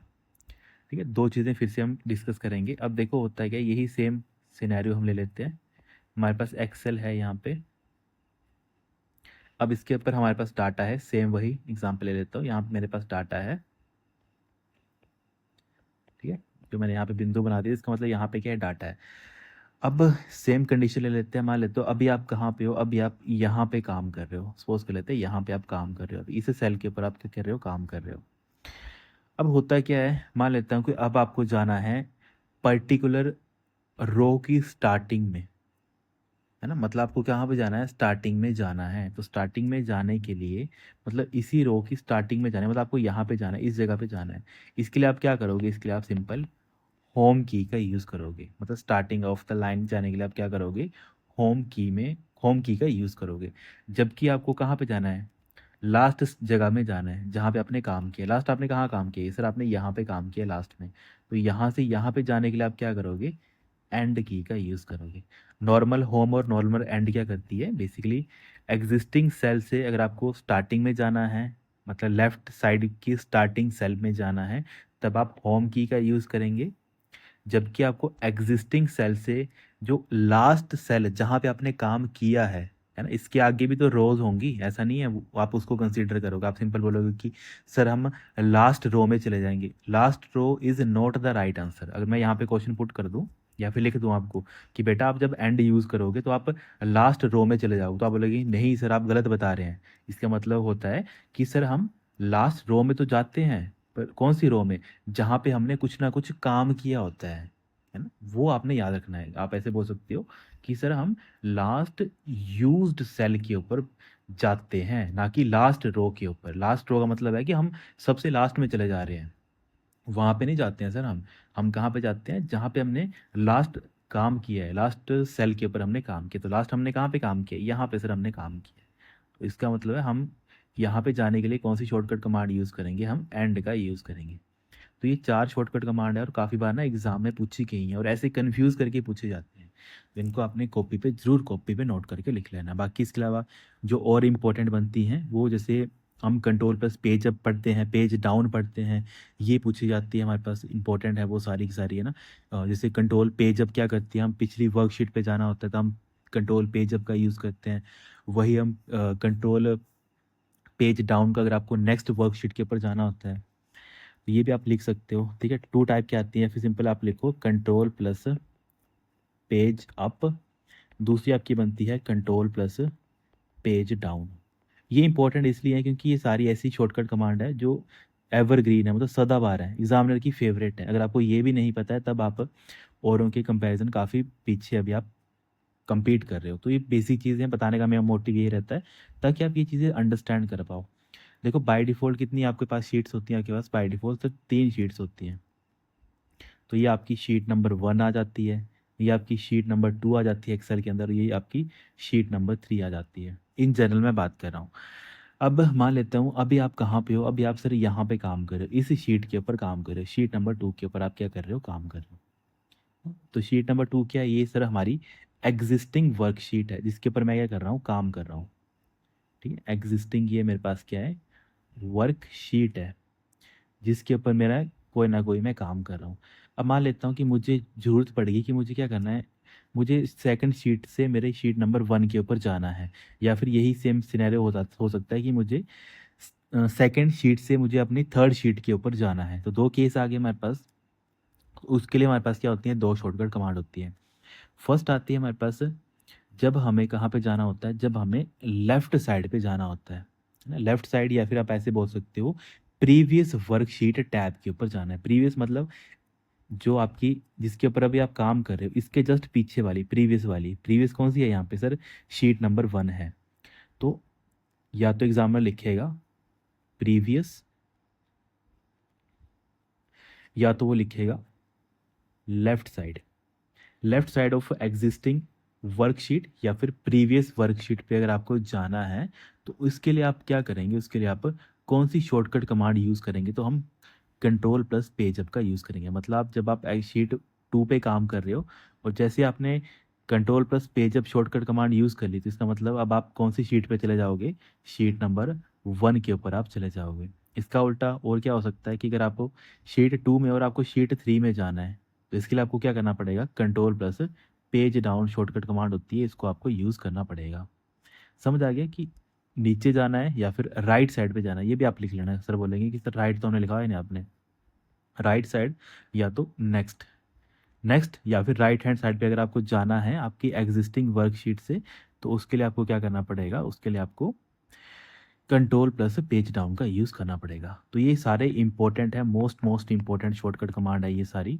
ठीक है। दो चीज़ें फिर से हम डिस्कस करेंगे। अब देखो होता है क्या, यही सेम सिनेरियो हम ले लेते हैं। हमारे पास एक्सेल है यहाँ पे, अब इसके ऊपर हमारे पास डाटा है, सेम वही एग्जाम्पल ले लेता हूँ। यहाँ पे मेरे पास डाटा है, ठीक है, जो मैंने यहाँ पे बिंदु बना दिया, इसका मतलब यहाँ पे क्या है, डाटा है। अब सेम कंडीशन ले लेते हैं, मान लेते हो अभी आप कहाँ पे हो, अभी आप यहाँ पे काम कर रहे हो, सपोज कर लेते हैं यहाँ पे आप काम कर रहे हो, अभी इस सेल के ऊपर आप क्या कर रहे हो, काम कर रहे हो। अब होता क्या है, मान लेता हूँ कि अब आपको जाना है पर्टिकुलर रो की स्टार्टिंग में, है ना, मतलब आपको कहाँ पे जाना है, स्टार्टिंग में जाना है। तो स्टार्टिंग में जाने के लिए मतलब इसी रो की स्टार्टिंग में जाना है, मतलब आपको यहाँ पे जाना है, इस जगह पे जाना है। इसके लिए आप क्या करोगे, इसके लिए आप सिंपल होम की का यूज़ करोगे, मतलब स्टार्टिंग ऑफ द लाइन जाने के लिए आप क्या करोगे, होम की में होम की का यूज़ करोगे। जबकि आपको कहाँ पे जाना है, लास्ट जगह में जाना है जहाँ पे आपने काम किया। लास्ट आपने कहाँ काम किया सर? आपने यहाँ पे काम किया लास्ट में। तो यहाँ से यहाँ पे जाने के लिए आप क्या करोगे, एंड की का यूज़ करोगे। नॉर्मल होम और नॉर्मल एंड क्या करती है, बेसिकली एग्जिस्टिंग सेल से अगर आपको स्टार्टिंग में जाना है, मतलब लेफ्ट साइड की स्टार्टिंग सेल में जाना है, तब आप होम की का यूज़ करेंगे। जबकि आपको एग्जिस्टिंग सेल से जो लास्ट सेल जहाँ पे आपने काम किया है ना, इसके आगे भी तो रोज होंगी, ऐसा नहीं है आप उसको कंसीडर करोगे। आप सिंपल बोलोगे कि सर हम लास्ट रो में चले जाएंगे। Last row is not the right answer. अगर मैं यहाँ पे क्वेश्चन पुट कर दूँ या फिर लिख दूँ आपको कि बेटा आप जब एंड यूज़ करोगे तो आप लास्ट रो में चले जाओगे, तो आप बोलोगे नहीं सर आप गलत बता रहे हैं। इसका मतलब होता है कि सर हम लास्ट रो में तो जाते हैं, पर कौन सी रो में? जहाँ पे हमने कुछ ना कुछ काम किया होता है ना? वो आपने याद रखना है। आप ऐसे बोल सकते हो कि सर हम लास्ट यूज्ड सेल के ऊपर जाते हैं, ना कि लास्ट रो के ऊपर। लास्ट रो का मतलब है कि हम सबसे लास्ट में चले जा रहे हैं, वहाँ पे नहीं जाते हैं सर हम। हम कहाँ पे जाते हैं? जहाँ पे हमने लास्ट काम किया है, लास्ट सेल के ऊपर हमने काम किया। तो लास्ट हमने कहाँ पे काम किया? यहाँ पे सर हमने काम किया है। तो इसका मतलब है हम यहाँ पे जाने के लिए कौन सी शॉर्टकट कमांड यूज़ करेंगे? हम एंड का यूज़ करेंगे। तो ये 4 शॉर्टकट कमांड है और काफ़ी बार ना एग्ज़ाम में पूछी गई हैं और ऐसे कन्फ्यूज़ करके पूछे जाते हैं। तो इनको अपने कॉपी पे ज़रूर कॉपी पे नोट करके लिख लेना। बाकी इसके अलावा जो और इम्पोर्टेंट बनती हैं वो जैसे हम कंट्रोल प्लस पेज अप पढ़ते हैं, पेज डाउन पढ़ते हैं, ये पूछी जाती है हमारे पास, इम्पोर्टेंट है वो सारी की सारी, है ना? जैसे कंट्रोल पेज अप क्या करती है, हम पिछली वर्कशीट पे जाना होता है तो हम कंट्रोल पेज अप का यूज़ करते हैं। वही हम कंट्रोल पेज डाउन का अगर आपको नेक्स्ट वर्कशीट के ऊपर जाना होता है तो ये भी आप लिख सकते हो, ठीक है? 2 टाइप की आती है, फिर सिंपल आप लिखो कंट्रोल प्लस पेज अप, दूसरी आपकी बनती है कंट्रोल प्लस पेज डाउन। ये इंपॉर्टेंट इसलिए है क्योंकि ये सारी ऐसी शॉर्टकट कमांड है जो एवरग्रीन है, मतलब सदाबहार है, एग्जामिनर की फेवरेट है। अगर आपको ये भी नहीं पता है तब आप औरों के कंपैरिजन काफ़ी पीछे अभी आप compete कर रहे हो। तो ये बेसिक चीज़ें बताने का मेरा मोटिव यही रहता है ताकि आप ये चीज़ें अंडरस्टैंड कर पाओ। देखो बाय डिफ़ॉल्ट कितनी आपके पास शीट्स होती हैं? आपके पास बाय डिफ़ॉल्ट तो 3 शीट्स होती हैं। तो ये आपकी शीट नंबर 1 आ जाती है, ये आपकी शीट नंबर 2 आ जाती है एक्सेल के अंदर, ये आपकी शीट नंबर 3 आ जाती है। इन जनरल मैं बात कर रहा हूँ। अब मान लेता हूँ अभी आप कहाँ पे हो? अभी आप सर यहाँ पे काम कर रहे हो, इस शीट के ऊपर काम कर रहे हो, शीट नंबर 2 के ऊपर आप क्या कर रहे हो? काम कर रहे हो। तो शीट नंबर 2 क्या है? ये सर हमारी एग्जिस्टिंग वर्कशीट है जिसके ऊपर मैं क्या कर रहा हूँ? काम कर रहा हूँ। ठीक है? एग्जिस्टिंग ये मेरे पास क्या है? वर्कशीट है जिसके ऊपर मेरा कोई ना कोई मैं काम कर रहा हूँ। अब मान लेता हूँ कि मुझे ज़रूरत पड़ेगी कि मुझे क्या करना है, मुझे सेकंड शीट से मेरे शीट नंबर 1 के ऊपर जाना है, या फिर यही सेम सिनेरियो हो सकता है कि मुझे सेकंड शीट से मुझे अपनी थर्ड शीट के ऊपर जाना है। तो 2 केस आ गए हमारे पास। उसके लिए हमारे पास क्या होती है? 2 शॉर्टकट कमांड होती है। फर्स्ट आती है हमारे पास जब हमें कहाँ पे जाना होता है? जब हमें लेफ्ट साइड पे जाना होता है ना? लेफ्ट साइड या फिर आप ऐसे बोल सकते हो प्रीवियस वर्कशीट टैब के ऊपर जाना है। प्रीवियस मतलब जो आपकी जिसके ऊपर अभी आप काम कर रहे हो इसके जस्ट पीछे वाली प्रीवियस वाली। प्रीवियस कौन सी है यहाँ पे सर? शीट नंबर 1 है। तो या तो एग्जामिनर लिखेगा प्रीवियस, या तो वो लिखेगा left side of existing worksheet, या फिर प्रीवियस वर्कशीट पे अगर आपको जाना है तो उसके लिए आप क्या करेंगे? उसके लिए आप कौन सी शॉर्टकट कमांड यूज़ करेंगे? तो हम कंट्रोल प्लस पेज अप का यूज़ करेंगे। मतलब जब आप शीट 2 पे काम कर रहे हो और जैसे आपने control plus page up shortcut command use कर ली तो इसका मतलब अब आप कौन सी शीट पे चले जाओगे? शीट नंबर 1 के ऊपर आप चले जाओगे। इसका उल्टा और क्या हो सकता है कि अगर आपको शीट 2 में और आपको शीट 3 में जाना है तो इसके लिए आपको क्या करना पड़ेगा? Control plus page down shortcut command होती है, इसको आपको यूज़ करना पड़ेगा। समझ आ गया कि नीचे जाना है या फिर राइट साइड पे जाना है? ये भी आप लिख लेना। सर बोलेंगे कि सर राइट तो हमने लिखा है नहीं आपने। राइट साइड या तो नेक्स्ट, या फिर राइट हैंड साइड पे अगर आपको जाना है आपकी एग्जिस्टिंग वर्कशीट से तो उसके लिए आपको क्या करना पड़ेगा? उसके लिए आपको कंट्रोल प्लस पेज डाउन का यूज़ करना पड़ेगा। तो ये सारे इंपॉर्टेंट है, मोस्ट इंपॉर्टेंट शॉर्टकट कमांड है ये सारी।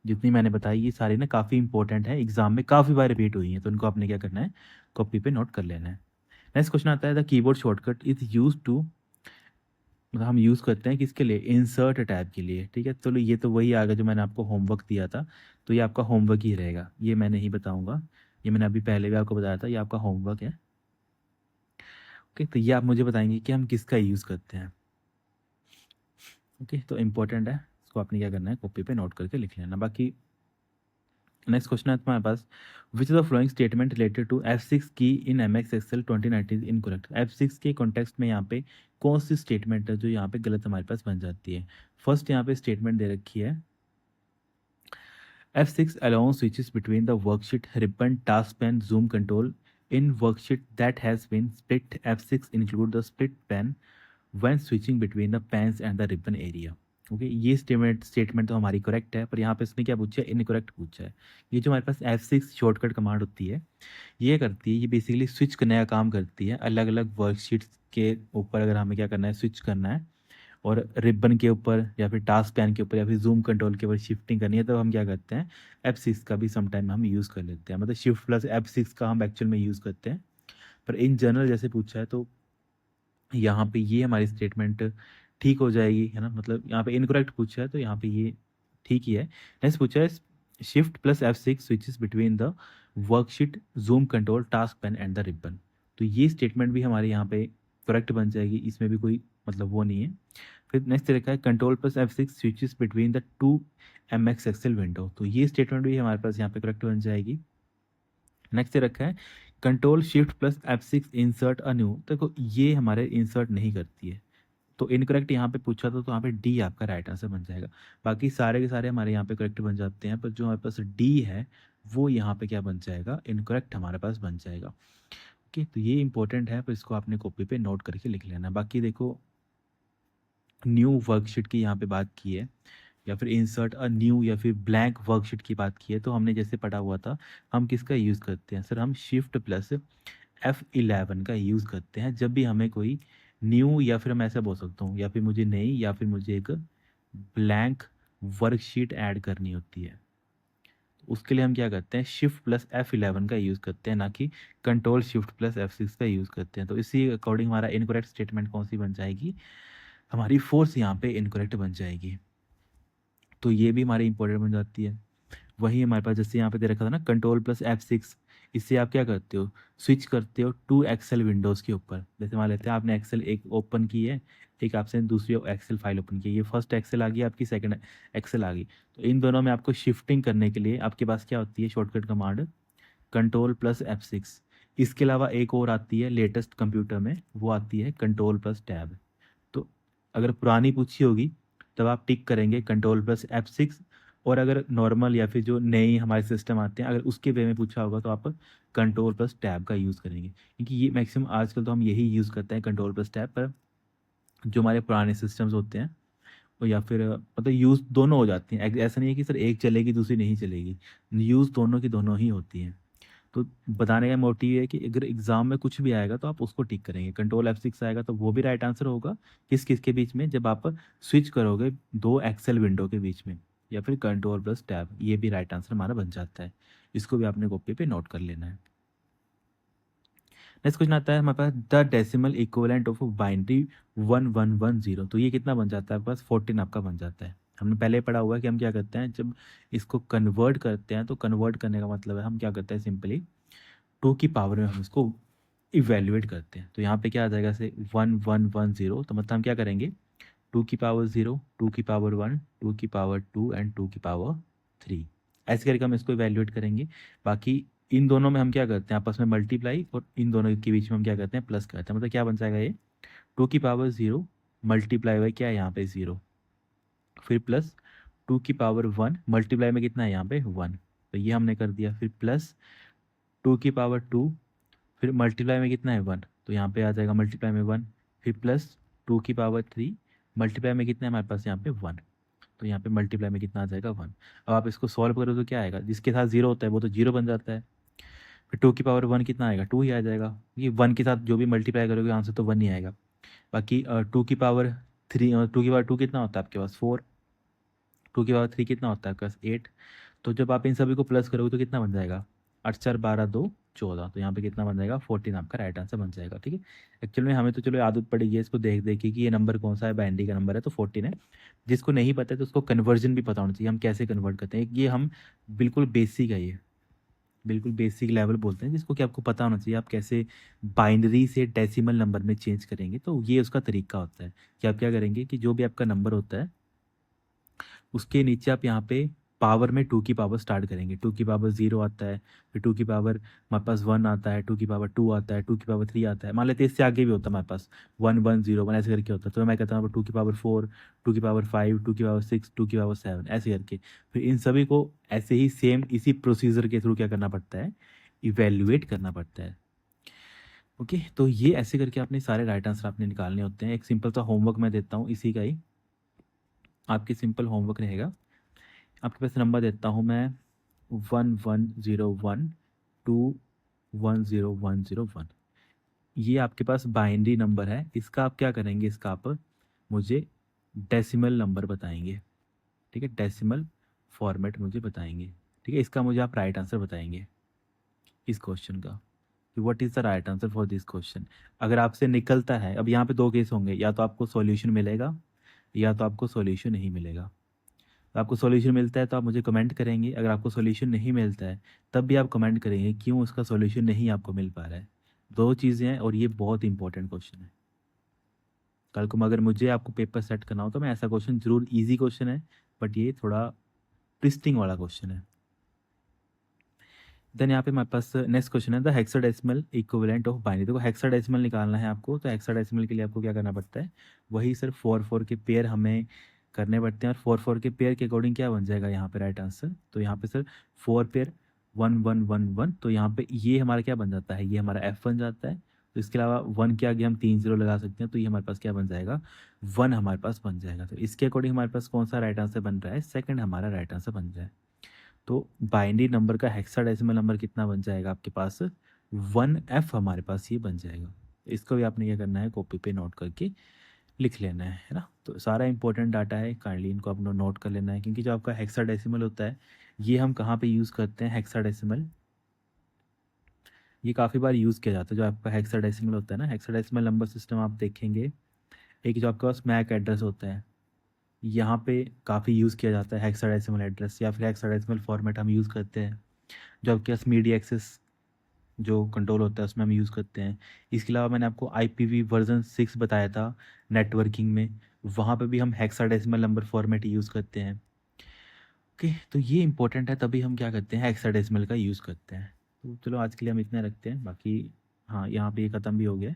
जितनी मैंने बताई ये सारी ना काफ़ी इंपॉर्टेंट है, एग्जाम में काफ़ी बार रिपीट हुई है, तो इनको आपने क्या करना है? कॉपी पे नोट कर लेना है। नेक्स्ट क्वेश्चन आता है the keyboard shortcut is use to, मतलब हम यूज़ करते हैं किसके लिए? इंसर्ट टैब के लिए। ठीक है, चलो ये तो वही आ गया जो मैंने आपको होमवर्क दिया था, तो ये आपका होमवर्क ही रहेगा, ये मैं नहीं बताऊंगा। ये मैंने अभी पहले भी आपको बताया था, ये आपका होमवर्क है। ओके, तो ये आप मुझे बताएंगे कि हम किसका यूज़ करते हैं। ओके, तो इम्पोर्टेंट है, इसको आपने क्या करना है? कॉपी पे नोट करके लिख लेना। बाकी नेक्स्ट क्वेश्चन है तुम्हारे पास, which is the following statement related to F6 key in MX Excel 2019 incorrect. F6 के कॉन्टेक्स्ट में यहाँ पे कौन सी स्टेटमेंट है जो यहाँ पे गलत हमारे पास बन जाती है? फर्स्ट यहाँ पे स्टेटमेंट दे रखी है F6 allows switches between the worksheet, ribbon, task pane, zoom control in worksheet that has been split. F6 include the split pane when switching between the panes and the ribbon area. Okay, ये statement तो हमारी correct है, पर यहाँ पे इसने क्या पूछा है, इनकरेक्ट पूछा है। ये जो हमारे पास F6 शॉर्टकट कमांड होती है, ये करती है, ये बेसिकली स्विच करने का काम करती है। अलग अलग वर्कशीट्स के ऊपर अगर हमें क्या करना है, स्विच करना है, और रिबन के ऊपर या फिर टास्क पैन के ऊपर या फिर जूम कंट्रोल के ऊपर शिफ्टिंग करनी है, तो हम क्या करते हैं, F6 का भी समटाइम हम यूज़ कर लेते हैं। मतलब शिफ्ट प्लस F6 का हम एक्चुअल में यूज़ करते हैं, पर इन जनरल जैसे पूछा है तो यहाँ पे ये हमारी स्टेटमेंट ठीक हो जाएगी, है ना। मतलब यहाँ पे इनकरेक्ट पूछा है तो यहाँ पे ये ठीक ही है। नेक्स्ट पूछा है, shift plus F6 switches between the worksheet, zoom control, task pen and the ribbon. तो ये स्टेटमेंट भी हमारे यहाँ पे करेक्ट बन जाएगी, इसमें भी कोई मतलब वो नहीं है। फिर नेक्स्ट तरीका है, control plus F6 switches between the two MX Excel window. तो ये स्टेटमेंट भी हमारे पास यहाँ पे करेक्ट बन जाएगी। नेक्स्ट रखा है, control shift plus F6 insert a new. देखो ये हमारे इंसर्ट नहीं करती है, तो इनकरेक्ट यहाँ पे पूछा था, तो यहाँ पे डी आपका राइट आंसर बन जाएगा। बाकी सारे के सारे हमारे यहाँ पे करेक्ट बन जाते हैं, पर जो हमारे पास डी है वो यहाँ पे क्या बन जाएगा, इनकरेक्ट हमारे पास बन जाएगा। ओके, तो ये इंपॉर्टेंट है, पर इसको आपने कॉपी पे नोट करके लिख लेना। बाकी देखो, न्यू वर्कशीट की यहाँ पे बात की है, या फिर इंसर्ट अ न्यू या फिर ब्लैंक वर्कशीट की बात की है, तो हमने जैसे पढ़ा हुआ था, हम किसका यूज़ करते हैं सर, हम शिफ्ट प्लस F11 का यूज़ करते हैं जब भी हमें कोई न्यू, या फिर मैं ऐसा बोल सकता हूँ, या फिर मुझे नई, या फिर मुझे एक ब्लैंक वर्कशीट ऐड करनी होती है। उसके लिए हम क्या करते हैं, शिफ्ट प्लस F11 का यूज़ करते हैं, ना कि कंट्रोल शिफ्ट प्लस F6 का यूज़ करते हैं। तो इसी अकॉर्डिंग हमारा इनकरेक्ट स्टेटमेंट कौन सी बन जाएगी, हमारी फोर्स यहाँ पे इनकरेक्ट बन जाएगी। तो ये भी हमारी इंपॉर्टेंट बन जाती है। वही हमारे पास जैसे यहाँ पे दे रखा था ना, कंट्रोल प्लस F6, इससे आप क्या करते हो, स्विच करते हो टू एक्सेल विंडोज़ के ऊपर। जैसे मान लेते हैं आपने एक्सेल एक ओपन की है, एक आपसे दूसरी एक्सेल फाइल ओपन की है, ये फर्स्ट एक्सेल आ गई, आपकी सेकंड एक्सेल आ गई। तो इन दोनों में आपको शिफ्टिंग करने के लिए आपके पास क्या होती है, shortcut command control plus F6। इसके अलावा एक और आती है लेटेस्ट कंप्यूटर में, वो आती है कंट्रोल प्लस टैब। तो अगर पुरानी पूछी होगी तब आप टिक करेंगे कंट्रोल प्लस F6, और अगर नॉर्मल या फिर जो नए हमारे सिस्टम आते हैं, अगर उसके वे में पूछा होगा तो आप कंट्रोल प्लस टैब का यूज़ करेंगे, क्योंकि ये मैक्सिमम आजकल तो हम यही यूज़ करते हैं, कंट्रोल प्लस टैब। पर जो हमारे पुराने सिस्टम्स होते हैं, और या फिर मतलब यूज़ दोनों हो जाती हैं, ऐसा नहीं है कि सर एक चलेगी दूसरी नहीं चलेगी, यूज़ दोनों की दोनों ही होती हैं। तो बताने का मोटिव है कि अगर एग्जाम में कुछ भी आएगा तो आप उसको टिक करेंगे, कंट्रोल F6 आएगा तो वो भी राइट आंसर होगा। किस किस के बीच में, जब आप स्विच करोगे दो एक्सेल विंडो के बीच में, या फिर कंट्रोल प्लस टैब, ये भी राइट आंसर हमारा बन जाता है। इसको भी आपने कॉपी पे नोट कर लेना है। नेक्स्ट क्वेश्चन आता है हमारे पास, the decimal equivalent of binary 1110। तो ये कितना बन जाता है आपके पास, 14 आपका बन जाता है। हमने पहले पढ़ा हुआ है कि हम क्या करते हैं, जब इसको कन्वर्ट करते हैं, तो कन्वर्ट करने का मतलब है हम क्या करते हैं, सिंपली टू की पावर में हम इसको इवेल्युएट करते हैं। तो यहाँ पे क्या आ जाएगा, से 1110, तो मतलब हम क्या करेंगे, टू की पावर 0, टू की पावर 1, टू की पावर 2 एंड टू की पावर 3, ऐसे करके हम इसको इवेल्युएट करेंगे। बाकी इन दोनों में हम क्या करते हैं, आपस में मल्टीप्लाई, और इन दोनों के बीच में हम क्या करते हैं, प्लस करते हैं। मतलब क्या बन जाएगा, ये टू की पावर 0 मल्टीप्लाई बाई क्या है यहाँ पे 0, फिर प्लस टू की पावर 1 मल्टीप्लाई में कितना है यहाँ पे 1, तो ये हमने कर दिया। फिर प्लस टू की पावर 2, फिर मल्टीप्लाई में कितना है 1, तो यहाँ पे आ जाएगा मल्टीप्लाई में 1, फिर प्लस टू की पावर 3 मल्टीप्लाई में कितना है हमारे पास यहाँ पे 1, तो यहाँ पे मल्टीप्लाई में कितना आ जाएगा 1। अब आप इसको सॉल्व करो तो क्या आएगा, जिसके साथ 0 होता है वो तो 0 बन जाता है। फिर टू की पावर 1 कितना आएगा, 2 ही आ जाएगा। ये 1 के साथ जो भी मल्टीप्लाई करोगे आंसर तो 1 ही आएगा। बाकी टू की पावर 3, टू की पावर 2 कितना होता है आपके पास 4, टू की पावर 3 कितना होता है आपके पास 8। तो जब आप इन सभी को प्लस करोगे तो कितना बन जाएगा, 8 4 12 2 14, तो यहाँ पे कितना बन जाएगा 14 आपका राइट आंसर बन जाएगा। ठीक है, एक्चुअल में हमें तो चलो आदत पड़ी है इसको देख देख के कि ये नंबर कौन सा है, बाइनरी का नंबर है तो 14 है। जिसको नहीं पता है तो उसको कन्वर्जन भी पता होना चाहिए, हम कैसे कन्वर्ट करते हैं, ये हम बिल्कुल बेसिक है, ये बिल्कुल बेसिक लेवल बोलते हैं जिसको, कि आपको पता होना चाहिए आप कैसे बाइनरी से डेसिमल नंबर में चेंज करेंगे। तो ये उसका तरीका होता है कि आप क्या करेंगे, कि जो भी आपका नंबर होता है उसके नीचे आप यहाँ पे पावर में टू की पावर स्टार्ट करेंगे। टू की पावर 0 आता है, फिर टू की पावर हमारे पास 1 आता है, टू की पावर 2 आता है, टू की पावर 3 आता है, मान लेते हैं इससे आगे भी होता है हमारे पास 1 1 0 1 ऐसे करके होता है। तो मैं कहता हूँ टू की पावर 4, टू की पावर 5, टू की पावर 6, टू की पावर 7 ऐसे करके। फिर इन सभी को ऐसे ही सेम इसी प्रोसीजर के थ्रू क्या करना पड़ता है, इवेल्युएट करना पड़ता है। ओके, तो ये ऐसे करके आपने सारे राइट आंसर आपने निकालने होते हैं। एक सिंपल सा होमवर्क मैं देता हूँ इसी का ही, आपकी सिंपल होमवर्क रहेगा, आपके पास नंबर देता हूँ मैं 1101 टू 10101। ये आपके पास बाइनरी नंबर है, इसका आप क्या करेंगे, इसका आप मुझे डेसिमल नंबर बताएंगे, ठीक है, डेसिमल फॉर्मेट मुझे बताएंगे, ठीक है। इसका मुझे आप राइट आंसर बताएंगे इस क्वेश्चन का, कि what is the right answer for this question. अगर आपसे निकलता है, अब यहाँ पे दो केस होंगे, या तो आपको सॉल्यूशन मिलेगा या तो आपको सॉल्यूशन नहीं मिलेगा। तो आपको सॉल्यूशन मिलता है तो आप मुझे कमेंट करेंगे, अगर आपको सॉल्यूशन नहीं मिलता है तब भी आप कमेंट करेंगे क्यों उसका सॉल्यूशन नहीं आपको मिल पा रहा है। दो चीज़ें हैं और ये बहुत इंपॉर्टेंट क्वेश्चन है। कल को अगर मुझे आपको पेपर सेट करना हो तो मैं ऐसा क्वेश्चन जरूर, इजी क्वेश्चन है बट ये थोड़ा ट्विस्टिंग वाला क्वेश्चन है। देन यहाँ पे हमारे पास नेक्स्ट क्वेश्चन है the hexadecimal equivalent of binary. देखो हेक्साडेसिमल निकालना है आपको, तो हेक्साडेसिमल के लिए आपको क्या करना पड़ता है, वही सिर्फ 4 के पेयर हमें करने पड़ते हैं, और 4 के पेयर के अकॉर्डिंग क्या बन जाएगा यहाँ पे राइट आंसर। तो यहाँ पे सर 4 पेयर 1111, तो यहाँ पे ये हमारा क्या बन जाता है, ये हमारा एफ बन जाता है। तो इसके अलावा 1 के आगे हम 3 0 लगा सकते हैं, तो ये हमारे पास क्या बन जाएगा, 1 हमारे पास बन जाएगा। तो इसके अकॉर्डिंग हमारे पास कौन सा राइट आंसर बन रहा है, सेकंड हमारा राइट आंसर बन जाए। तो बाइनरी नंबर का हेक्साडेसिमल नंबर कितना बन जाएगा आपके पास, 1F हमारे पास ये बन जाएगा। इसको भी आपने क्या करना है, कॉपी पे नोट करके लिख लेना है ना। तो सारा इंपॉर्टेंट डाटा है, काइंडली इनको अपना नोट कर लेना है, क्योंकि जो आपका हेक्साडेसिमल होता है ये हम कहाँ पे यूज़ करते हैं, हेक्साडेसिमल ये काफ़ी बार यूज़ किया जाता है। जो आपका हेक्साडेसिमल होता है ना, हेक्साडेसिमल नंबर सिस्टम आप देखेंगे, एक जो आपके पास मैक एड्रेस होता है, यहाँ पे काफ़ी यूज़ किया जाता है हेक्साडेसिमल एड्रेस, या फिर हेक्साडेसिमल फॉर्मेट हम यूज़ करते हैं। जो आपके पास मीडिया एक्सेस जो कंट्रोल होता है उसमें हम यूज़ करते हैं। इसके अलावा मैंने आपको IPv वर्जन 6 बताया था नेटवर्किंग में, वहाँ पे भी हम हेक्साडेसिमल नंबर फॉर्मेट यूज़ करते हैं। ओके, तो ये इंपॉर्टेंट है, तभी हम क्या करते हैं, हेक्साडेसिमल का यूज़ करते हैं। तो चलो आज के लिए हम इतना रखते हैं, बाकी हाँ यहाँ पे ये ख़त्म भी हो गया है।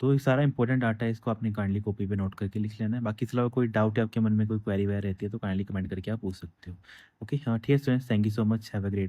तो ये सारा इंपॉर्टेंट डाटा है, इसको आपने काइंडली कॉपी पे नोट करके लिख लेना है। बाकी इसके अलावा कोई डाउट है आपके मन में, कोई क्वेरी वगैरह रहती है तो काइंडली कमेंट करके आप पूछ सकते हो। ओके हाँ ठीक है students, thank you so much, have a great